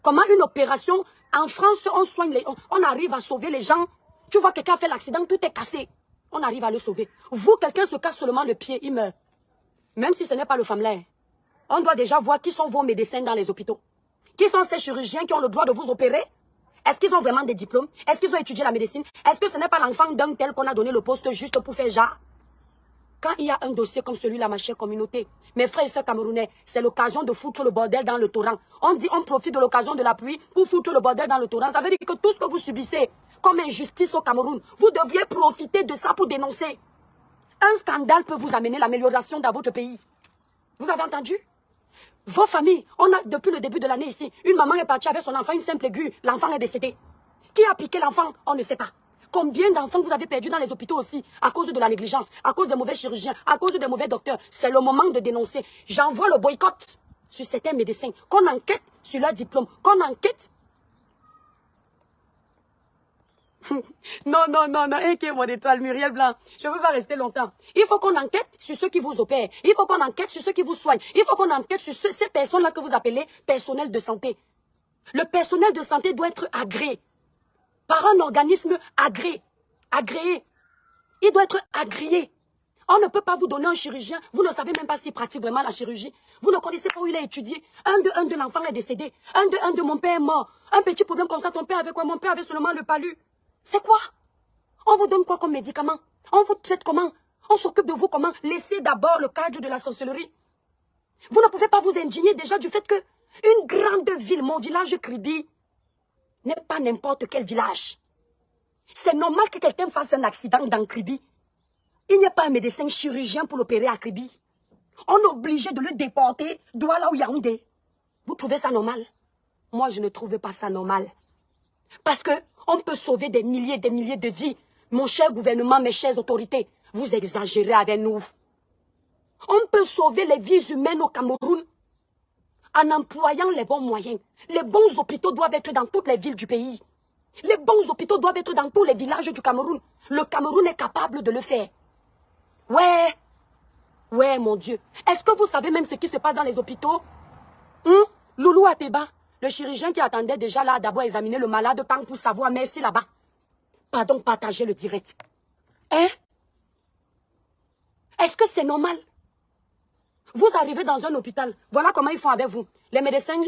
Comment une opération, en France, on soigne on arrive à sauver les gens. Tu vois, quelqu'un a fait l'accident, tout est cassé. On arrive à le sauver. Vous, quelqu'un se casse seulement le pied, il meurt. Même si ce n'est pas le femmelin. On doit déjà voir qui sont vos médecins dans les hôpitaux. Qui sont ces chirurgiens qui ont le droit de vous opérer? Est-ce qu'ils ont vraiment des diplômes? Est-ce qu'ils ont étudié la médecine? Est-ce que ce n'est pas l'enfant d'un tel qu'on a donné le poste juste pour faire genre? Quand il y a un dossier comme celui-là, ma chère communauté, mes frères et sœurs camerounais, c'est l'occasion de foutre le bordel dans le torrent. On dit on profite de l'occasion de la pluie pour foutre le bordel dans le torrent. Ça veut dire que tout ce que vous subissez comme injustice au Cameroun, vous deviez profiter de ça pour dénoncer. Un scandale peut vous amener l'amélioration dans votre pays. Vous avez entendu? Vos familles, on a depuis le début de l'année ici, une maman est partie avec son enfant, une simple aiguë, l'enfant est décédé. Qui a piqué l'enfant? On ne sait pas. Combien d'enfants vous avez perdus dans les hôpitaux aussi à cause de la négligence, à cause des mauvais chirurgiens, à cause des mauvais docteurs? C'est le moment de dénoncer. J'envoie le boycott sur certains médecins, qu'on enquête sur leur diplôme, qu'on enquête. Non, mon étoile, Muriel Blanc, je ne veux pas rester longtemps. Il faut qu'on enquête sur ceux qui vous opèrent. Il faut qu'on enquête sur ceux qui vous soignent. Il faut qu'on enquête sur ces personnes-là que vous appelez personnel de santé. Le personnel de santé doit être agréé par un organisme agréé. Il doit être agréé. On ne peut pas vous donner un chirurgien. Vous ne savez même pas s'il pratique vraiment la chirurgie. Vous ne connaissez pas où il a étudié. Un de l'enfant est décédé. Un de mon père est mort. Un petit problème comme ça, ton père avait quoi? Mon père avait seulement le palu. C'est quoi? On vous donne quoi comme médicament? On vous traite comment? On s'occupe de vous comment? Laissez d'abord le cadre de la sorcellerie. Vous ne pouvez pas vous indigner déjà du fait que une grande ville, mon village Kribi, n'est pas n'importe quel village. C'est normal que quelqu'un fasse un accident dans Kribi. Il n'y a pas un médecin chirurgien pour l'opérer à Kribi. On est obligé de le déporter Douala ou Yaoundé. Vous trouvez ça normal? Moi, je ne trouve pas ça normal. Parce que on peut sauver des milliers de vies. Mon cher gouvernement, mes chères autorités, vous exagérez avec nous. On peut sauver les vies humaines au Cameroun en employant les bons moyens. Les bons hôpitaux doivent être dans toutes les villes du pays. Les bons hôpitaux doivent être dans tous les villages du Cameroun. Le Cameroun est capable de le faire. Ouais, mon Dieu. Est-ce que vous savez même ce qui se passe dans les hôpitaux? Loulou Ateba, le chirurgien qui attendait déjà là d'abord examiner le malade tant pour savoir merci là-bas. Pardon, partagez le direct. Est-ce que c'est normal? Vous arrivez dans un hôpital, voilà comment ils font avec vous. Les médecins,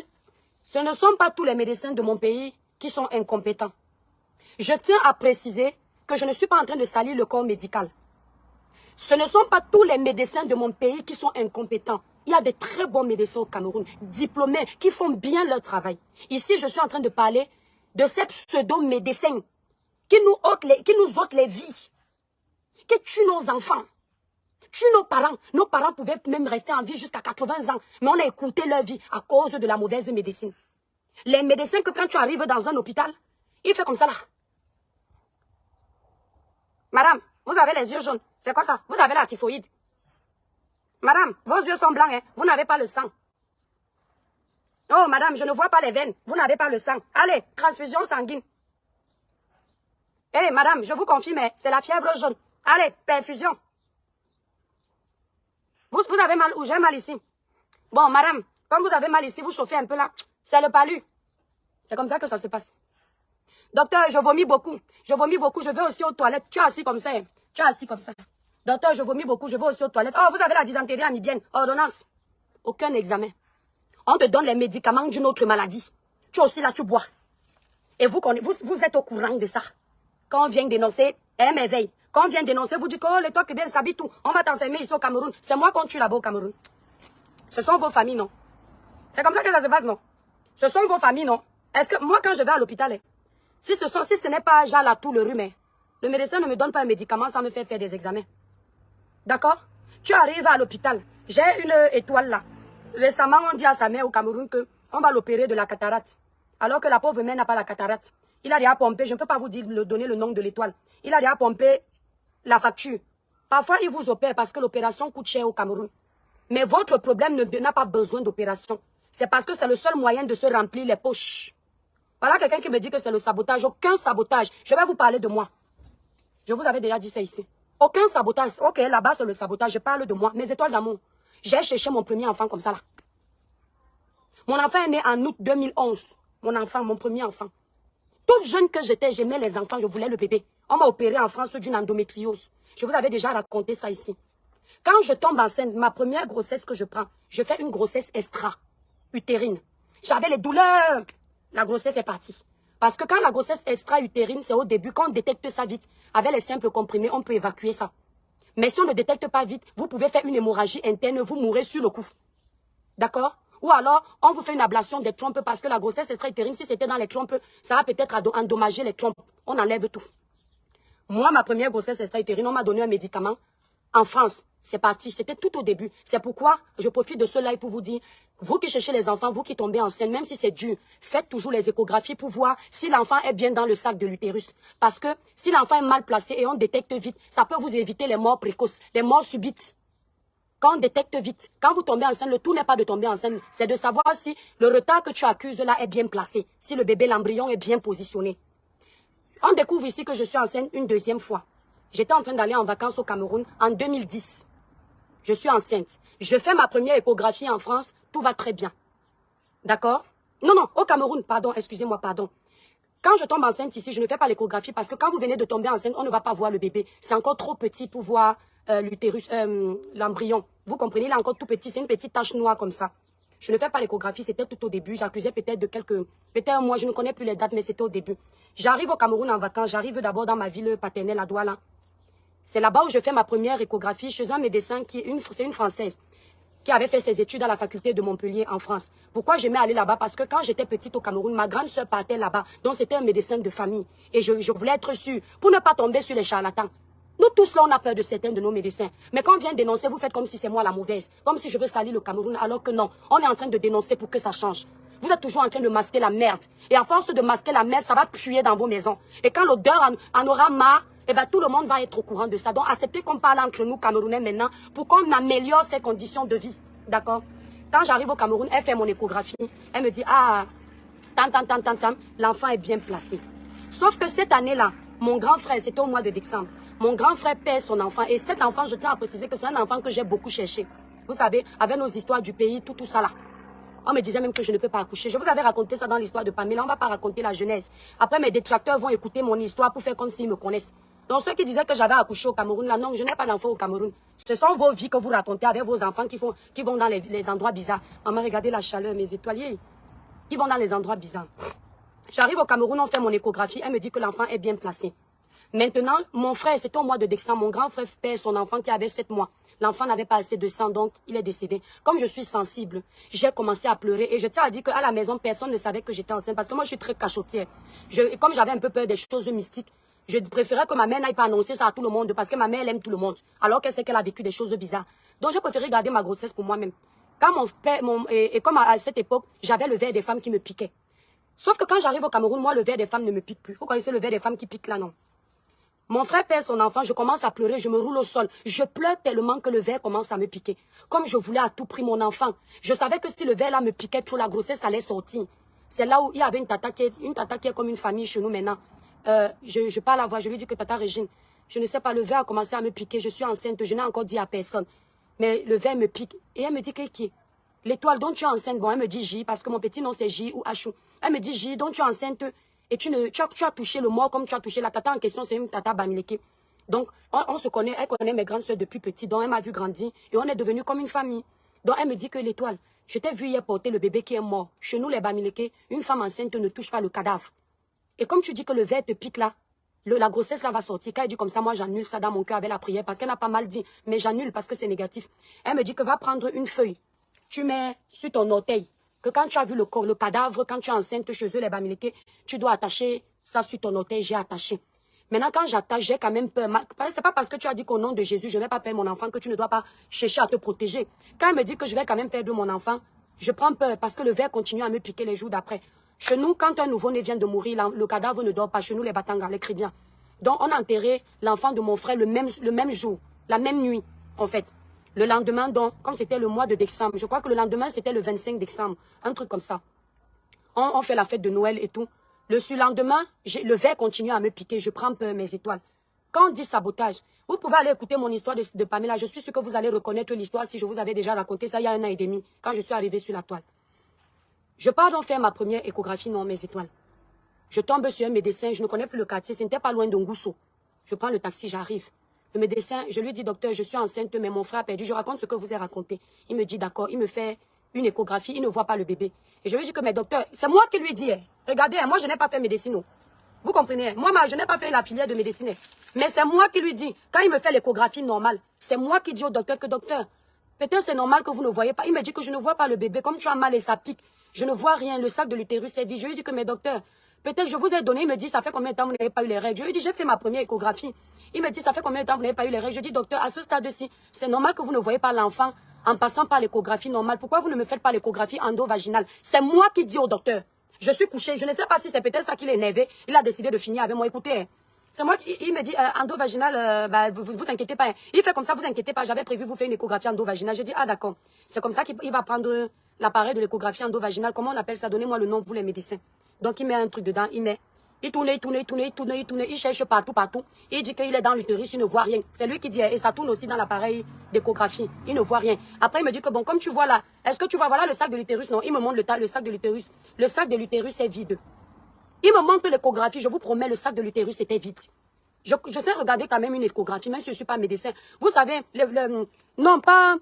ce ne sont pas tous les médecins de mon pays qui sont incompétents. Je tiens à préciser que je ne suis pas en train de salir le corps médical. Ce ne sont pas tous les médecins de mon pays qui sont incompétents. Il y a des très bons médecins au Cameroun, diplômés, qui font bien leur travail. Ici, je suis en train de parler de ces pseudo-médecins qui nous ôtent les vies, qui tuent nos enfants, tuent nos parents. Nos parents pouvaient même rester en vie jusqu'à 80 ans, mais on a écouté leur vie à cause de la mauvaise médecine. Les médecins que quand tu arrives dans un hôpital, ils font comme ça là. Madame, vous avez les yeux jaunes. C'est quoi ça? Vous avez la typhoïde. Madame, vos yeux sont blancs, hein? Vous n'avez pas le sang. Oh, madame, je ne vois pas les veines. Vous n'avez pas le sang. Allez, transfusion sanguine. Eh, madame, je vous confirme, c'est la fièvre jaune. Allez, perfusion. Vous avez mal ou j'ai mal ici? Bon, madame, comme vous avez mal ici, vous chauffez un peu là. C'est le palu. C'est comme ça que ça se passe. Docteur, je vomis beaucoup. Je vomis beaucoup, je vais aussi aux toilettes. Tu es assis comme ça. Hein? Tu es assis comme ça. Docteur, je vomis beaucoup, je vais aussi aux toilettes. Oh, vous avez la dysenterie amibienne. Ordonnance. Aucun examen. On te donne les médicaments d'une autre maladie. Tu es aussi là, tu bois. Et vous êtes au courant de ça. Quand on vient dénoncer, elle m'éveille. Quand on vient dénoncer, vous dites que oh, les toi qui bien s'habille tout. On va t'enfermer ici au Cameroun. C'est moi qu'on tue là-bas au Cameroun. Ce sont vos familles, non? C'est comme ça que ça se passe, non? Ce sont vos familles, non? Est-ce que moi, quand je vais à l'hôpital, si ce n'est pas Jean Latou le rhume, le médecin ne me donne pas un médicament sans me faire des examens. D'accord? Tu arrives à l'hôpital. J'ai une étoile là. Récemment, on dit à sa mère au Cameroun qu'on va l'opérer de la cataracte. Alors que la pauvre mère n'a pas la cataracte. Il a déjà pompé, je ne peux pas vous donner le nom de l'étoile. Il a déjà pompé la facture. Parfois, il vous opère parce que l'opération coûte cher au Cameroun. Mais votre problème n'a pas besoin d'opération. C'est parce que c'est le seul moyen de se remplir les poches. Voilà quelqu'un qui me dit que c'est le sabotage. Aucun sabotage. Je vais vous parler de moi. Je vous avais déjà dit ça ici. Aucun sabotage. Ok, là-bas, c'est le sabotage. Je parle de moi. Mes étoiles d'amour. J'ai cherché mon premier enfant comme ça là. Mon enfant est né en août 2011. Mon premier enfant. Toute jeune que j'étais, j'aimais les enfants, je voulais le bébé. On m'a opéré en France d'une endométriose. Je vous avais déjà raconté ça ici. Quand je tombe enceinte, ma première grossesse que je prends, je fais une grossesse extra-utérine. J'avais les douleurs. La grossesse est partie. Parce que quand la grossesse extra-utérine, c'est au début, quand on détecte ça vite, avec les simples comprimés, on peut évacuer ça. Mais si on ne détecte pas vite, vous pouvez faire une hémorragie interne, vous mourrez sur le coup. D'accord? Ou alors, on vous fait une ablation des trompes parce que la grossesse extra-utérine, si c'était dans les trompes, ça va peut-être endommager les trompes. On enlève tout. Moi, ma première grossesse extra-utérine, on m'a donné un médicament. En France, c'est parti. C'était tout au début. C'est pourquoi je profite de ce live pour vous dire, vous qui cherchez les enfants, vous qui tombez enceinte, même si c'est dur, faites toujours les échographies pour voir si l'enfant est bien dans le sac de l'utérus. Parce que si l'enfant est mal placé et on détecte vite, ça peut vous éviter les morts précoces, les morts subites. Quand on détecte vite, quand vous tombez enceinte, le tout n'est pas de tomber enceinte, c'est de savoir si le retard que tu accuses là est bien placé, si le bébé, l'embryon est bien positionné. On découvre ici que je suis enceinte une deuxième fois. J'étais en train d'aller en vacances au Cameroun en 2010. Je suis enceinte. Je fais ma première échographie en France, tout va très bien. D'accord? Non, au Cameroun, pardon, excusez-moi, pardon. Quand je tombe enceinte ici, je ne fais pas l'échographie parce que quand vous venez de tomber enceinte, on ne va pas voir le bébé. C'est encore trop petit pour voir l'utérus, l'embryon. Vous comprenez, il est encore tout petit, c'est une petite tache noire comme ça. Je ne fais pas l'échographie, c'était tout au début. J'accusais peut-être de peut-être un mois, je ne connais plus les dates, mais c'était au début. J'arrive au Cameroun en vacances, j'arrive d'abord dans ma ville paternelle à Douala. C'est là-bas où je fais ma première échographie chez un médecin c'est une Française, qui avait fait ses études à la faculté de Montpellier en France. Pourquoi j'aimais aller là-bas? Parce que quand j'étais petite au Cameroun, ma grande sœur partait là-bas. Donc c'était un médecin de famille. Et je voulais être sûre pour ne pas tomber sur les charlatans. Nous tous là, on a peur de certains de nos médecins. Mais quand on vient dénoncer, vous faites comme si c'est moi la mauvaise. Comme si je veux salir le Cameroun, alors que non. On est en train de dénoncer pour que ça change. Vous êtes toujours en train de masquer la merde. Et à force de masquer la merde, ça va puer dans vos maisons. Et quand l'odeur en aura marre, eh ben, tout le monde va être au courant de ça. Donc acceptez qu'on parle entre nous Camerounais maintenant pour qu'on améliore ces conditions de vie. D'accord? Quand j'arrive au Cameroun, elle fait mon échographie. Elle me dit, ah, l'enfant est bien placé. Sauf que cette année-là, mon grand frère, c'était au mois de décembre, mon grand frère perd son enfant. Et cet enfant, je tiens à préciser que c'est un enfant que j'ai beaucoup cherché. Vous savez, avec nos histoires du pays, tout ça là. On me disait même que je ne peux pas accoucher. Je vous avais raconté ça dans l'histoire de Pamela. On ne va pas raconter la jeunesse. Après, mes détracteurs vont écouter mon histoire pour faire comme s'ils me connaissent. Donc, ceux qui disaient que j'avais accouché au Cameroun, là, non, je n'ai pas d'enfant au Cameroun. Ce sont vos vies que vous racontez avec vos enfants qui vont dans les endroits bizarres. Maman, regardez la chaleur, mes étoiliers. Qui vont dans les endroits bizarres. J'arrive au Cameroun, on fait mon échographie. Elle me dit que l'enfant est bien placé. Maintenant, mon frère, c'était au mois de décembre. Mon grand frère perd son enfant qui avait 7 mois. L'enfant n'avait pas assez de sang, donc il est décédé. Comme je suis sensible, j'ai commencé à pleurer. Et je tiens à dire qu'à la maison, personne ne savait que j'étais enceinte. Parce que moi, je suis très cachotière. Comme j'avais un peu peur des choses mystiques, je préférais que ma mère n'aille pas annoncer ça à tout le monde. Parce que ma mère, elle aime tout le monde. Alors qu'elle sait qu'elle a vécu des choses bizarres. Donc, j'ai préféré garder ma grossesse pour moi-même. Quand mon père, et comme à cette époque, j'avais le verre des femmes qui me piquaient. Sauf que quand j'arrive au Cameroun, moi, le verre des femmes ne me pique plus. Vous connaissez le verre des femmes qui pique là, non? Mon frère perd son enfant, je commence à pleurer, je me roule au sol. Je pleure tellement que le verre commence à me piquer. Comme je voulais à tout prix mon enfant. Je savais que si le verre là me piquait trop, la grossesse allait sortir. C'est là où il y avait une tata qui est comme une famille chez nous maintenant. Je parle à voix, je lui dis que tata Régine, je ne sais pas, le verre a commencé à me piquer, je suis enceinte, je n'ai encore dit à personne. Mais le verre me pique. Et elle me dit qui est l'étoile dont tu es enceinte. Bon, elle me dit J, parce que mon petit nom c'est J ou Achou. Elle me dit J, dont tu es enceinte. Et tu as touché le mort comme tu as touché la tata en question, c'est une tata Bamileke. Donc, on se connaît, elle connaît mes grandes soeurs depuis petit, donc elle m'a vu grandir et on est devenus comme une famille. Donc, elle me dit que l'étoile, je t'ai vu hier porter le bébé qui est mort. Chez nous, les Bamileke, une femme enceinte ne touche pas le cadavre. Et comme tu dis que le verre te pique là, la grossesse là va sortir. Quand elle dit comme ça, moi j'annule ça dans mon cœur avec la prière parce qu'elle n'a pas mal dit, mais j'annule parce que c'est négatif. Elle me dit que va prendre une feuille, tu mets sur ton orteil. Que quand tu as vu le corps, le cadavre, quand tu es enceinte chez eux, les Bamileke, tu dois attacher ça sur ton orteil, j'ai attaché. Maintenant, quand j'attache, j'ai quand même peur. C'est pas parce que tu as dit qu'au nom de Jésus, je ne vais pas perdre mon enfant que tu ne dois pas chercher à te protéger. Quand elle me dit que je vais quand même perdre mon enfant, je prends peur parce que le verre continue à me piquer les jours d'après. Chez nous, quand un nouveau-né vient de mourir, le cadavre ne dort pas. Chez nous, les Batanga, les Chrétiens. Donc, on a enterré l'enfant de mon frère le même jour, la même nuit, en fait. Le lendemain, donc, comme c'était le mois de décembre, je crois que le lendemain, c'était le 25 décembre, un truc comme ça. On fait la fête de Noël et tout. Le surlendemain, le verre continue à me piquer, je prends peur mes étoiles. Quand on dit sabotage, vous pouvez aller écouter mon histoire de Pamela. Je suis sûre que vous allez reconnaître l'histoire si je vous avais déjà raconté ça il y a 1 an et demi, quand je suis arrivée sur la toile. Je pars donc faire ma première échographie dans mes étoiles. Je tombe sur un médecin, je ne connais plus le quartier, ce n'était pas loin d'Ongousso. Je prends le taxi, j'arrive. Le médecin, je lui dis, docteur, je suis enceinte, mais mon frère a perdu. Je raconte ce que vous avez raconté. Il me dit, d'accord, il me fait une échographie, il ne voit pas le bébé. Et je lui dis que, mais docteur, c'est moi qui lui dis, regardez, moi je n'ai pas fait médecine. Vous comprenez? Moi, je n'ai pas fait la filière de médecine. Mais c'est moi qui lui dis, quand il me fait l'échographie normale, c'est moi qui dis au docteur que, docteur, peut-être c'est normal que vous ne voyez pas. Il me dit que je ne vois pas le bébé, comme tu as mal et ça pique. Je ne vois rien, le sac de l'utérus est vide. Je lui dis que, mais docteur, peut-être je vous ai donné, il me dit, ça fait combien de temps vous n'avez pas eu les règles? Je lui dis, j'ai fait ma première échographie. Il me dit, ça fait combien de temps vous n'avez pas eu les règles? Je dis, docteur, à ce stade-ci, c'est normal que vous ne voyez pas l'enfant en passant par l'échographie normale. Pourquoi vous ne me faites pas l'échographie endovaginale? C'est moi qui dis au docteur. Je suis couchée, je ne sais pas si c'est peut-être ça qu'il est énervé. Il a décidé de finir avec moi. Écoutez, c'est moi qui, il me dit, endovaginal, vous inquiétez pas. Il fait comme ça, vous inquiétez pas. J'avais prévu vous faire une échographie endovaginale. J'ai dit, ah d'accord. C'est comme ça qu'il va prendre l'appareil de l'échographie endovaginale. Comment on appelle ça? Donnez-moi le nom, vous les médecins. Donc il met un truc dedans, il met. Il tourne, il cherche partout. Il dit qu'il est dans l'utérus, il ne voit rien. C'est lui qui dit, et ça tourne aussi dans l'appareil d'échographie. Il ne voit rien. Après, il me dit que bon, comme tu vois là, est-ce que tu vois, voilà le sac de l'utérus? Non, il me montre le sac de l'utérus. Le sac de l'utérus est vide. Il me montre l'échographie, je vous promets, le sac de l'utérus était vide. Je sais regarder quand même une échographie, même si je ne suis pas médecin. Vous savez, non, pas...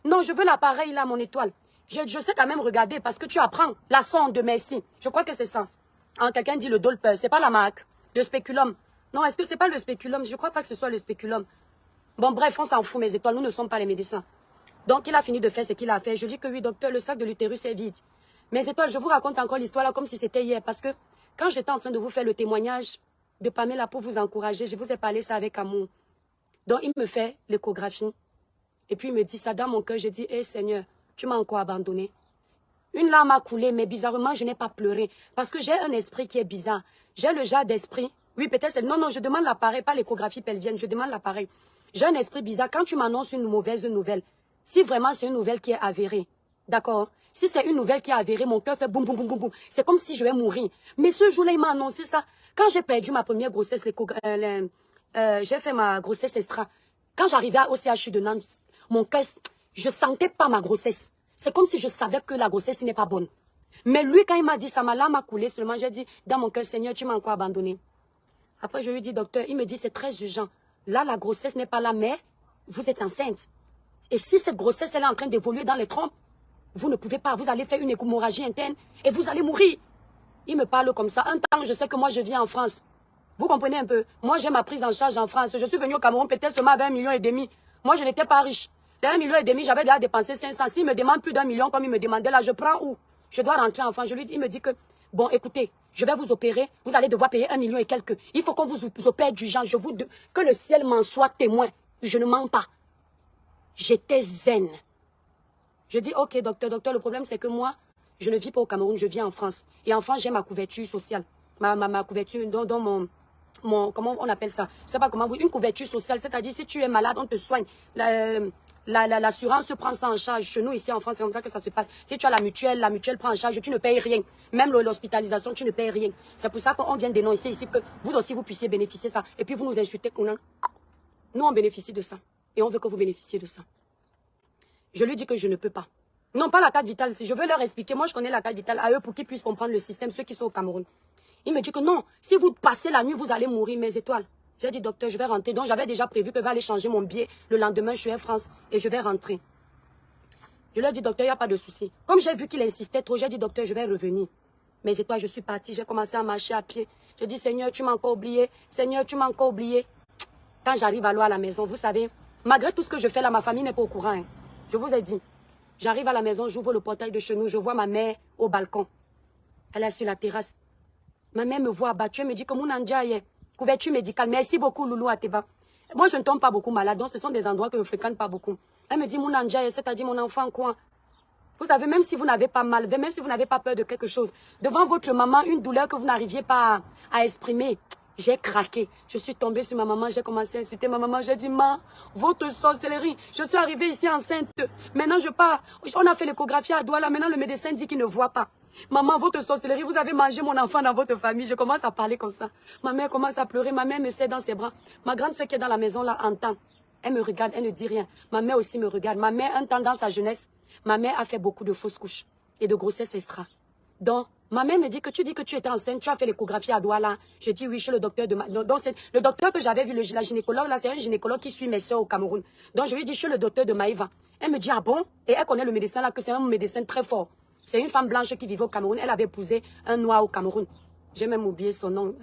Non, je veux l'appareil là, mon étoile. Je sais quand même regarder parce que tu apprends la sonde, merci. Je crois que c'est ça. Hein, quelqu'un dit le Doppler, c'est pas la marque. Le spéculum. Non, est-ce que c'est pas le spéculum? Je crois pas que ce soit le spéculum. Bon, bref, on s'en fout, mes étoiles. Nous ne sommes pas les médecins. Donc, il a fini de faire ce qu'il a fait. Je dis que oui, docteur, le sac de l'utérus est vide. Mes étoiles, je vous raconte encore l'histoire là comme si c'était hier. Parce que quand j'étais en train de vous faire le témoignage de Pamela pour vous encourager, je vous ai parlé ça avec amour. Donc, il me fait l'échographie. Et puis, il me dit ça dans mon cœur. Je dis, hé Seigneur, tu m'as encore abandonné. Une larme a coulé, mais bizarrement, je n'ai pas pleuré. Parce que j'ai un esprit qui est bizarre. J'ai le genre d'esprit. Oui, peut-être c'est... Non, je demande l'appareil, pas l'échographie pelvienne. Je demande l'appareil. J'ai un esprit bizarre. Quand tu m'annonces une mauvaise nouvelle, si vraiment c'est une nouvelle qui est avérée, d'accord? Si c'est une nouvelle qui est avérée, mon cœur fait boum, boum, boum, boum, boum. C'est comme si je vais mourir. Mais ce jour-là, il m'a annoncé ça. Quand j'ai perdu ma première grossesse, j'ai fait ma grossesse extra. Quand j'arrivais au CHU de Nantes, mon cœur, je sentais pas ma grossesse. C'est comme si je savais que la grossesse n'est pas bonne. Mais lui, quand il m'a dit ça, ma larme a coulé seulement. J'ai dit, dans mon cœur, Seigneur, tu m'as encore abandonné. Après, je lui ai dit, docteur, il me dit, c'est très urgent. Là, la grossesse n'est pas là, mais vous êtes enceinte. Et si cette grossesse, elle est en train d'évoluer dans les trompes, vous ne pouvez pas, vous allez faire une hémorragie interne et vous allez mourir. Il me parle comme ça. Un temps, je sais que moi, je vis en France. Vous comprenez un peu? Moi, j'ai ma prise en charge en France. Je suis venu au Cameroun peut-être seulement avec 1,5 million. Moi, je n'étais pas riche. Les 1,5 million, j'avais déjà dépensé 500. S'il me demande plus d'1 million comme il me demandait là, je prends où? Je dois rentrer en France. Je lui dis, il me dit que, bon, écoutez, je vais vous opérer. Vous allez devoir payer 1 million et quelques. Il faut qu'on vous opère d'urgence. Que le ciel m'en soit témoin. Je ne mens pas. J'étais zen. Je dis, ok, docteur, le problème, c'est que moi, je ne vis pas au Cameroun, je vis en France. Et en France, j'ai ma couverture sociale. Ma couverture dans mon, comment on appelle ça? Je ne sais pas comment une couverture sociale, c'est-à-dire si tu es malade, on te soigne. L'assurance prend ça en charge. Chez nous, ici en France, c'est comme ça que ça se passe. Si tu as la mutuelle prend en charge, tu ne payes rien. Même l'hospitalisation, tu ne payes rien. C'est pour ça qu'on vient dénoncer ici que vous aussi, vous puissiez bénéficier de ça. Et puis vous nous insultez qu'on a... Nous, on bénéficie de ça. Et on veut que vous bénéficiez de ça. Je lui dis que je ne peux pas. Non, pas la carte vitale. Si je veux leur expliquer, moi, je connais la carte vitale à eux pour qu'ils puissent comprendre le système, ceux qui sont au Cameroun. Il me dit que non, si vous passez la nuit, vous allez mourir, mes étoiles. J'ai dit, docteur, je vais rentrer. Donc, j'avais déjà prévu que je vais aller changer mon billet. Le lendemain, je suis en France et je vais rentrer. Je lui ai dit, docteur, il n'y a pas de souci. Comme j'ai vu qu'il insistait trop, j'ai dit, docteur, je vais revenir. Mes étoiles, je suis partie. J'ai commencé à marcher à pied. Je dis, Seigneur, tu m'as encore oublié. Seigneur, tu m'as encore oublié. Quand j'arrive à la maison, vous savez, malgré tout ce que je fais là, ma famille n'est pas au courant. Hein. Je vous ai dit. J'arrive à la maison, j'ouvre le portail de chez nous, je vois ma mère au balcon. Elle est sur la terrasse. Ma mère me voit abattue, elle me dit que mon andia est couverture médicale. Merci beaucoup, Loulou Ateba. Moi, je ne tombe pas beaucoup malade, donc ce sont des endroits que je ne fréquente pas beaucoup. Elle me dit, mon andia est, c'est-à-dire mon enfant quoi? Vous savez, même si vous n'avez pas mal, même si vous n'avez pas peur de quelque chose, devant votre maman, une douleur que vous n'arriviez pas à exprimer, j'ai craqué. Je suis tombée sur ma maman, j'ai commencé à insulter ma maman. J'ai dit, ma, votre sorcellerie. Je suis arrivée ici enceinte. Maintenant, je pars. On a fait l'échographie à Douala. Maintenant, le médecin dit qu'il ne voit pas. Maman, votre sorcellerie, vous avez mangé mon enfant dans votre famille. Je commence à parler comme ça. Ma mère commence à pleurer. Ma mère me serre dans ses bras. Ma grande soeur qui est dans la maison là entend. Elle me regarde, elle ne dit rien. Ma mère aussi me regarde. Ma mère, un temps dans sa jeunesse, ma mère a fait beaucoup de fausses couches et de grossesse extra. Donc, ma mère me dit que tu dis que tu étais enceinte, tu as fait l'échographie à Douala. Je dis oui, je suis le docteur de ma... Donc, le docteur que j'avais vu, la gynécologue, là, c'est un gynécologue qui suit mes soeurs au Cameroun. Donc, je lui dis, je suis le docteur de Maïva. Elle me dit, ah bon? Et elle connaît le médecin là, que c'est un médecin très fort. C'est une femme blanche qui vivait au Cameroun. Elle avait épousé un noir au Cameroun. J'ai même oublié son nom.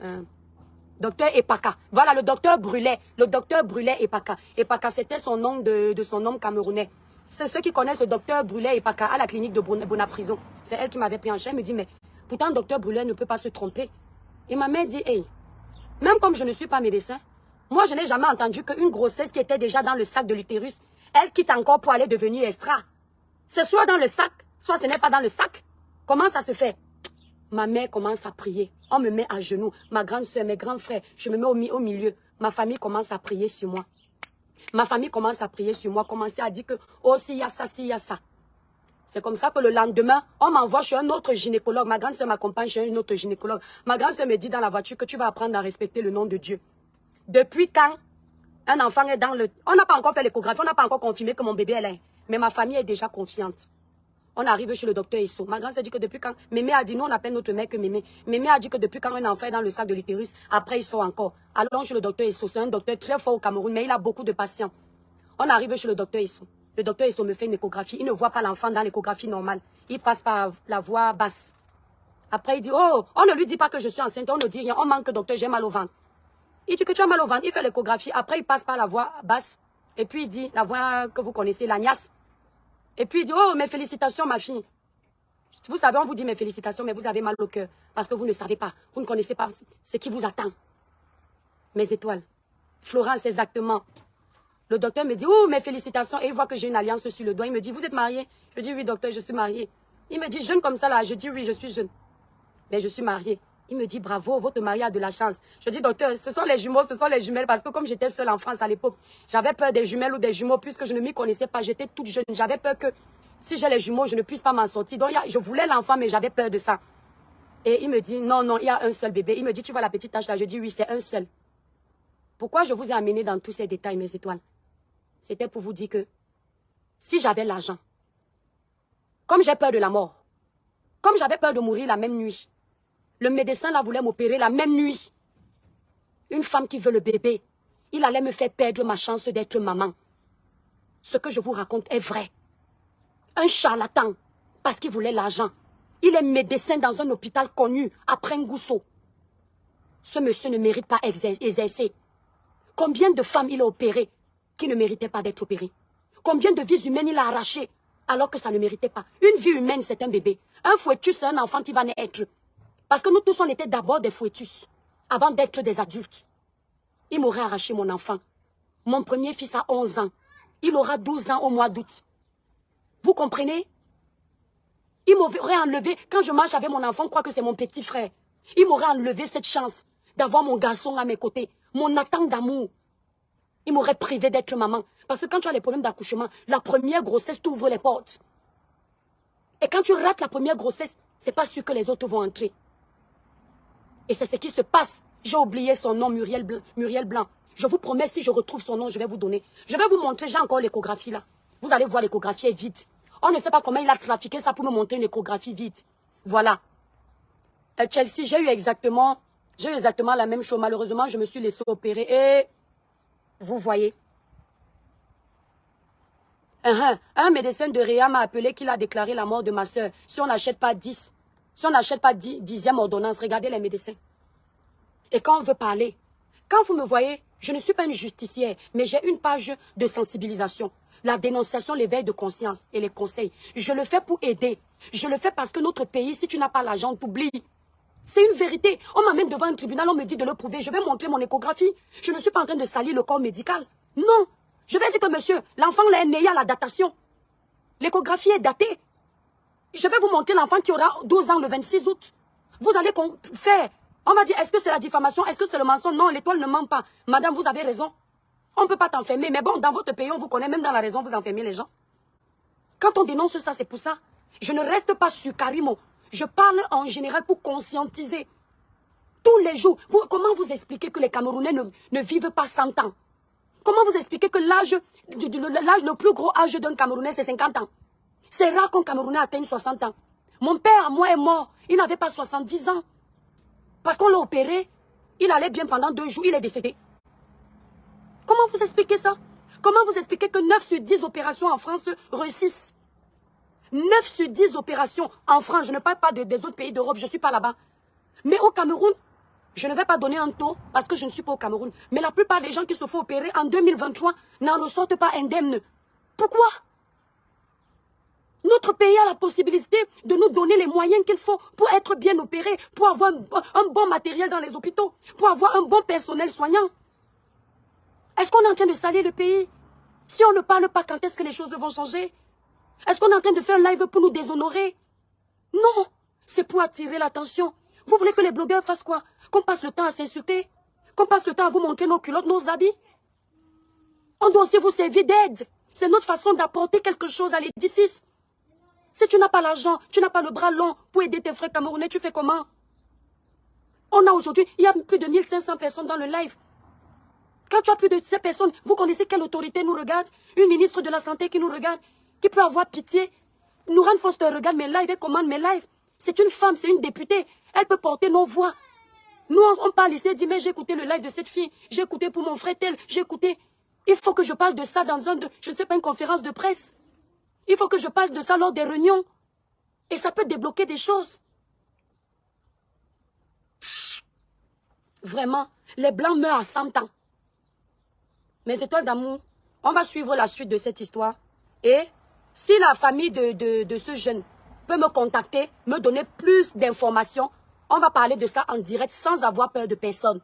Docteur Epaka. Voilà, le docteur Brulet. Le docteur Brulet Epaka. Epaka, c'était son nom de son nom camerounais. C'est ceux qui connaissent le docteur Brulet Epaka à la clinique de Bonaprison. C'est elle qui m'avait pris en charge. Elle me dit, mais pourtant, le docteur Brulet ne peut pas se tromper. Et ma mère dit, hey, même comme je ne suis pas médecin, moi, je n'ai jamais entendu qu'une grossesse qui était déjà dans le sac de l'utérus, elle quitte encore pour aller devenir extra. C'est soit dans le sac, soit ce n'est pas dans le sac. Comment ça se fait? Ma mère commence à prier. On me met à genoux. Ma grande soeur, mes grands frères, je me mets au milieu. Ma famille commence à prier sur moi. Ma famille commence à prier sur moi, commencer à dire que, oh, s'il y a ça, s'il y a ça. C'est comme ça que le lendemain, on m'envoie chez un autre gynécologue. Ma grande soeur m'accompagne chez un autre gynécologue. Ma grande soeur me dit dans la voiture que tu vas apprendre à respecter le nom de Dieu. Depuis quand un enfant est dans le... On n'a pas encore fait l'échographie, on n'a pas encore confirmé que mon bébé est là. Mais ma famille est déjà confiante. On arrive chez le docteur Isso. Ma grande sœur dit que depuis quand... Mémé a dit, nous on appelle notre mère que Mémé. Mémé a dit que depuis quand un enfant est dans le sac de l'utérus, après il sort encore. Allons chez le docteur Isso. C'est un docteur très fort au Cameroun, mais il a beaucoup de patients. On arrive chez le docteur Isso. Le docteur Isso me fait une échographie. Il ne voit pas l'enfant dans l'échographie normale. Il passe par la voie basse. Après il dit, oh, on ne lui dit pas que je suis enceinte, on ne dit rien. On manque, docteur, j'ai mal au ventre. Il dit que tu as mal au ventre. Il fait l'échographie. Après il passe par la voie basse. Et puis il dit, la voie que vous connaissez, la niasse. Et puis il dit, oh, mes félicitations, ma fille. Vous savez, on vous dit mes félicitations, mais vous avez mal au cœur. Parce que vous ne savez pas, vous ne connaissez pas ce qui vous attend. Mes étoiles. Florence, exactement. Le docteur me dit, oh, mes félicitations. Et il voit que j'ai une alliance sur le doigt. Il me dit, vous êtes mariée? Je dis, oui, docteur, je suis mariée. Il me dit, jeune comme ça, là. Je dis, oui, je suis jeune. Mais je suis mariée. Il me dit, bravo, votre mari a de la chance. Je dis, docteur, ce sont les jumeaux, ce sont les jumelles. Parce que comme j'étais seule en France à l'époque, j'avais peur des jumelles ou des jumeaux puisque je ne m'y connaissais pas. J'étais toute jeune. J'avais peur que si j'ai les jumeaux, je ne puisse pas m'en sortir. Donc, je voulais l'enfant, mais j'avais peur de ça. Et il me dit, non, non, il y a un seul bébé. Il me dit, tu vois la petite tache là? Je dis, oui, c'est un seul. Pourquoi je vous ai amené dans tous ces détails, mes étoiles? C'était pour vous dire que si j'avais l'argent, comme j'ai peur de la mort, comme j'avais peur de mourir la même nuit, le médecin là voulait m'opérer la même nuit. Une femme qui veut le bébé, il allait me faire perdre ma chance d'être maman. Ce que je vous raconte est vrai. Un charlatan, parce qu'il voulait l'argent. Il est médecin dans un hôpital connu, à Pringousso. Ce monsieur ne mérite pas exercer. Combien de femmes il a opérées qui ne méritaient pas d'être opérées? Combien de vies humaines il a arrachées alors que ça ne méritait pas? Une vie humaine, c'est un bébé. Un fœtus, c'est un enfant qui va naître. Parce que nous tous, on était d'abord des fœtus, avant d'être des adultes. Il m'aurait arraché mon enfant. Mon premier fils a 11 ans. Il aura 12 ans au mois d'août. Vous comprenez? Il m'aurait enlevé, quand je marche avec mon enfant, je crois que c'est mon petit frère. Il m'aurait enlevé cette chance d'avoir mon garçon à mes côtés, mon attente d'amour. Il m'aurait privé d'être maman. Parce que quand tu as les problèmes d'accouchement, la première grossesse t'ouvre les portes. Et quand tu rates la première grossesse, c'est pas sûr que les autres vont entrer. Et c'est ce qui se passe. J'ai oublié son nom, Muriel Blanc. Je vous promets, si je retrouve son nom, je vais vous donner. Je vais vous montrer, j'ai encore l'échographie là. Vous allez voir, l'échographie est vide. On ne sait pas comment il a trafiqué ça pour me montrer une échographie vide. Voilà. Chelsea, j'ai eu exactement la même chose. Malheureusement, je me suis laissée opérer. Et vous voyez. Un médecin de Réa m'a appelé qu'il a déclaré la mort de ma soeur. Si on n'achète pas 10, si on n'achète pas 10e ordonnance, regardez les médecins. Et quand on veut parler, quand vous me voyez, je ne suis pas une justicière, mais j'ai une page de sensibilisation. La dénonciation, l'éveil de conscience et les conseils. Je le fais pour aider. Je le fais parce que notre pays, si tu n'as pas l'argent, on t'oublie. C'est une vérité. On m'amène devant un tribunal, on me dit de le prouver. Je vais montrer mon échographie. Je ne suis pas en train de salir le corps médical. Non. Je vais dire que monsieur, l'enfant là est né à la datation. L'échographie est datée. Je vais vous montrer l'enfant qui aura 12 ans le 26 août. Vous allez faire. On va dire, est-ce que c'est la diffamation? Est-ce que c'est le mensonge? Non, l'étoile ne ment pas. Madame, vous avez raison. On ne peut pas t'enfermer. Mais bon, dans votre pays, on vous connaît. Même dans la raison, vous enfermez les gens. Quand on dénonce ça, c'est pour ça. Je ne reste pas sur Karimo. Je parle en général pour conscientiser. Tous les jours. Comment vous expliquez que les Camerounais ne vivent pas 100 ans? Comment vous expliquez que le plus gros âge d'un Camerounais, c'est 50 ans? C'est rare qu'un Camerounais atteigne 60 ans. Mon père, moi, est mort. Il n'avait pas 70 ans. Parce qu'on l'a opéré. Il allait bien pendant 2 jours. Il est décédé. Comment vous expliquez ça? Comment vous expliquez que 9 sur 10 opérations en France réussissent? 9 sur 10 opérations en France. Je ne parle pas des autres pays d'Europe. Je ne suis pas là-bas. Mais au Cameroun, je ne vais pas donner un taux parce que je ne suis pas au Cameroun. Mais la plupart des gens qui se font opérer en 2023 n'en ressortent pas indemnes. Pourquoi? Notre pays a la possibilité de nous donner les moyens qu'il faut pour être bien opéré, pour avoir un bon matériel dans les hôpitaux, pour avoir un bon personnel soignant. Est-ce qu'on est en train de salir le pays? Si on ne parle pas, quand est-ce que les choses vont changer? Est-ce qu'on est en train de faire un live pour nous déshonorer? Non, c'est pour attirer l'attention. Vous voulez que les blogueurs fassent quoi? Qu'on passe le temps à s'insulter? Qu'on passe le temps à vous montrer nos culottes, nos habits? On doit aussi vous servir d'aide. C'est notre façon d'apporter quelque chose à l'édifice. Si tu n'as pas l'argent, tu n'as pas le bras long pour aider tes frères camerounais, tu fais comment? On a aujourd'hui, il y a plus de 1500 personnes dans le live. Quand tu as plus de ces personnes, vous connaissez quelle autorité nous regarde? Une ministre de la Santé qui nous regarde, qui peut avoir pitié Nourane Foster regarde mes lives et commande mes lives. C'est une femme, c'est une députée. Elle peut porter nos voix. Nous, on parle ici et dit, mais j'ai écouté le live de cette fille. J'ai écouté pour mon frère tel. J'ai écouté. Il faut que je parle de ça dans je ne sais pas, une conférence de presse. Il faut que je parle de ça lors des réunions. Et ça peut débloquer des choses. Vraiment, les Blancs meurent à 100 ans. Mes étoiles d'amour, on va suivre la suite de cette histoire. Et si la famille de ce jeune peut me contacter, me donner plus d'informations, on va parler de ça en direct sans avoir peur de personne.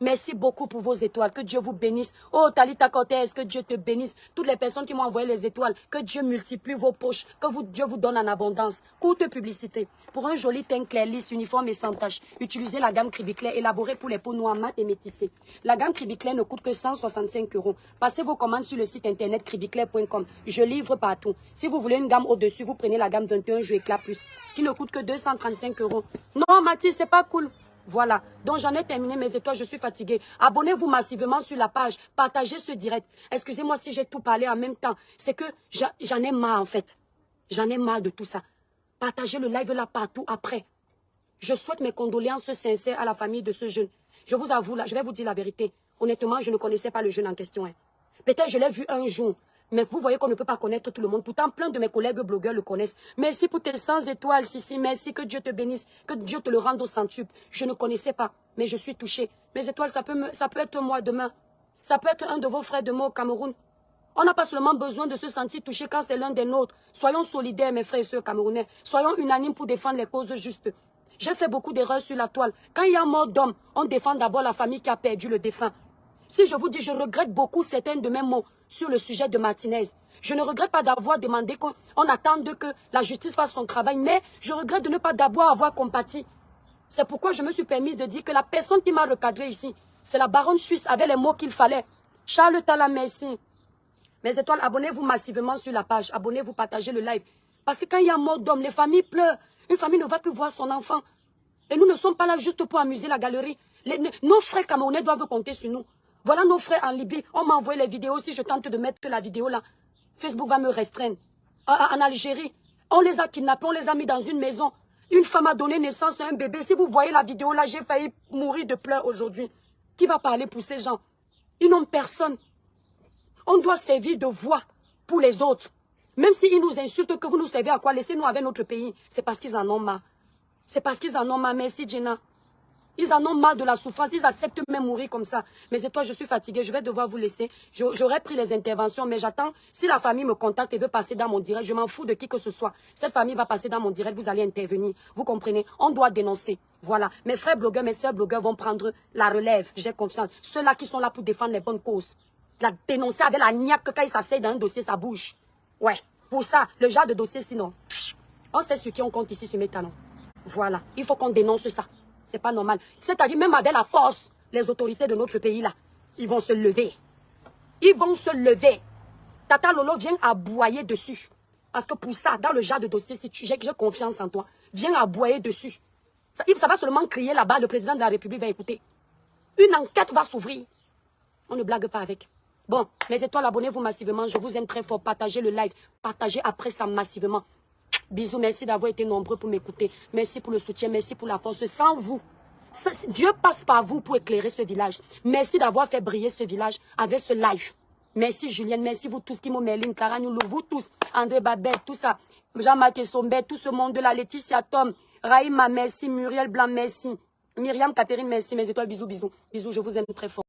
Merci beaucoup pour vos étoiles. Que Dieu vous bénisse. Oh, Talita Cortez, que Dieu te bénisse. Toutes les personnes qui m'ont envoyé les étoiles, que Dieu multiplie vos poches. Que Dieu vous donne en abondance. Courte publicité. Pour un joli teint clair, lisse, uniforme et sans tache, utilisez la gamme Cribiclair élaborée pour les peaux noires, mat et métissées. La gamme Cribiclair ne coûte que 165 €. Passez vos commandes sur le site internet cribiclair.com. Je livre partout. Si vous voulez une gamme au-dessus, vous prenez la gamme 21 Jeux Éclat Plus, qui ne coûte que 235 €. Non, Mathis, c'est pas cool. Voilà, donc j'en ai terminé mes étoiles, je suis fatiguée. Abonnez-vous massivement sur la page, partagez ce direct. Excusez-moi si j'ai tout parlé en même temps. C'est que j'en ai marre en fait. J'en ai marre de tout ça. Partagez le live là partout après. Je souhaite mes condoléances sincères à la famille de ce jeune. Je vous avoue, là, je vais vous dire la vérité. Honnêtement, je ne connaissais pas le jeune en question. Hein. Peut-être je l'ai vu un jour. Mais vous voyez qu'on ne peut pas connaître tout le monde. Pourtant, plein de mes collègues blogueurs le connaissent. Merci pour tes 100 étoiles, Sissi. Merci, que Dieu te bénisse. Que Dieu te le rende au centuple. Je ne connaissais pas, mais je suis touchée. Mes étoiles, ça peut être moi demain. Ça peut être un de vos frères de moi au Cameroun. On n'a pas seulement besoin de se sentir touché quand c'est l'un des nôtres. Soyons solidaires, mes frères et sœurs camerounais. Soyons unanimes pour défendre les causes justes. J'ai fait beaucoup d'erreurs sur la toile. Quand il y a mort d'homme, on défend d'abord la famille qui a perdu le défunt. Si je vous dis, je regrette beaucoup certains de mes mots sur le sujet de Martinez. Je ne regrette pas d'avoir demandé qu'on attende que la justice fasse son travail, mais je regrette de ne pas d'abord avoir compati. C'est pourquoi je me suis permise de dire que la personne qui m'a recadré ici, c'est la baronne suisse avec les mots qu'il fallait. Charles Tala, merci. Mes étoiles, abonnez-vous massivement sur la page. Abonnez-vous, partagez le live. Parce que quand il y a mort d'homme, les familles pleurent. Une famille ne va plus voir son enfant. Et nous ne sommes pas là juste pour amuser la galerie. Nos frères camerounais doivent compter sur nous. Voilà nos frères en Libye. On m'a envoyé les vidéos. Si je tente de mettre que la vidéo là, Facebook va me restreindre. En Algérie, on les a kidnappés, on les a mis dans une maison. Une femme a donné naissance à un bébé. Si vous voyez la vidéo là, j'ai failli mourir de pleurs aujourd'hui. Qui va parler pour ces gens? Ils n'ont personne. On doit servir de voix pour les autres. Même s'ils nous insultent, que vous nous servez à quoi? Laissez-nous avec notre pays. C'est parce qu'ils en ont marre. C'est parce qu'ils en ont marre. Merci, Jenna. Ils en ont marre de la souffrance. Ils acceptent même mourir comme ça. Mais toi, je suis fatiguée. Je vais devoir vous laisser. J'aurais pris les interventions, mais j'attends. Si la famille me contacte et veut passer dans mon direct, je m'en fous de qui que ce soit. Cette famille va passer dans mon direct. Vous allez intervenir. Vous comprenez? On doit dénoncer. Voilà. Mes frères blogueurs, mes soeurs blogueurs vont prendre la relève. J'ai confiance. Ceux-là qui sont là pour défendre les bonnes causes. La dénoncer avec la niaque quand ils s'asseyent dans un dossier, ça bouge. Ouais. Pour ça, le genre de dossier, sinon. On sait sur qui on compte ici sur mes talons. Voilà. Il faut qu'on dénonce ça. C'est pas normal. C'est-à-dire, même avec la force, les autorités de notre pays-là, ils vont se lever. Ils vont se lever. Tata Lolo vient aboyer dessus. Parce que pour ça, dans le genre de dossier, si j'ai confiance en toi, viens aboyer dessus. Ça va seulement crier là-bas, le président de la République va écouter. Une enquête va s'ouvrir. On ne blague pas avec. Bon, les étoiles, abonnez-vous massivement. Je vous aime très fort. Partagez le live. Partagez après ça massivement. Bisous, merci d'avoir été nombreux pour m'écouter. Merci pour le soutien, merci pour la force. Sans vous, Dieu passe par vous pour éclairer ce village. Merci d'avoir fait briller ce village avec ce live. Merci Julienne, merci vous tous, Kimo Merlin, Clara Nyoulou, vous tous, André Babette, tout ça. Jean-Marc Sombet, tout ce monde de la Laetitia Tom, Raïma, merci, Muriel Blanc, merci. Myriam, Catherine, merci. Mes étoiles, bisous, bisous. Bisous, je vous aime très fort.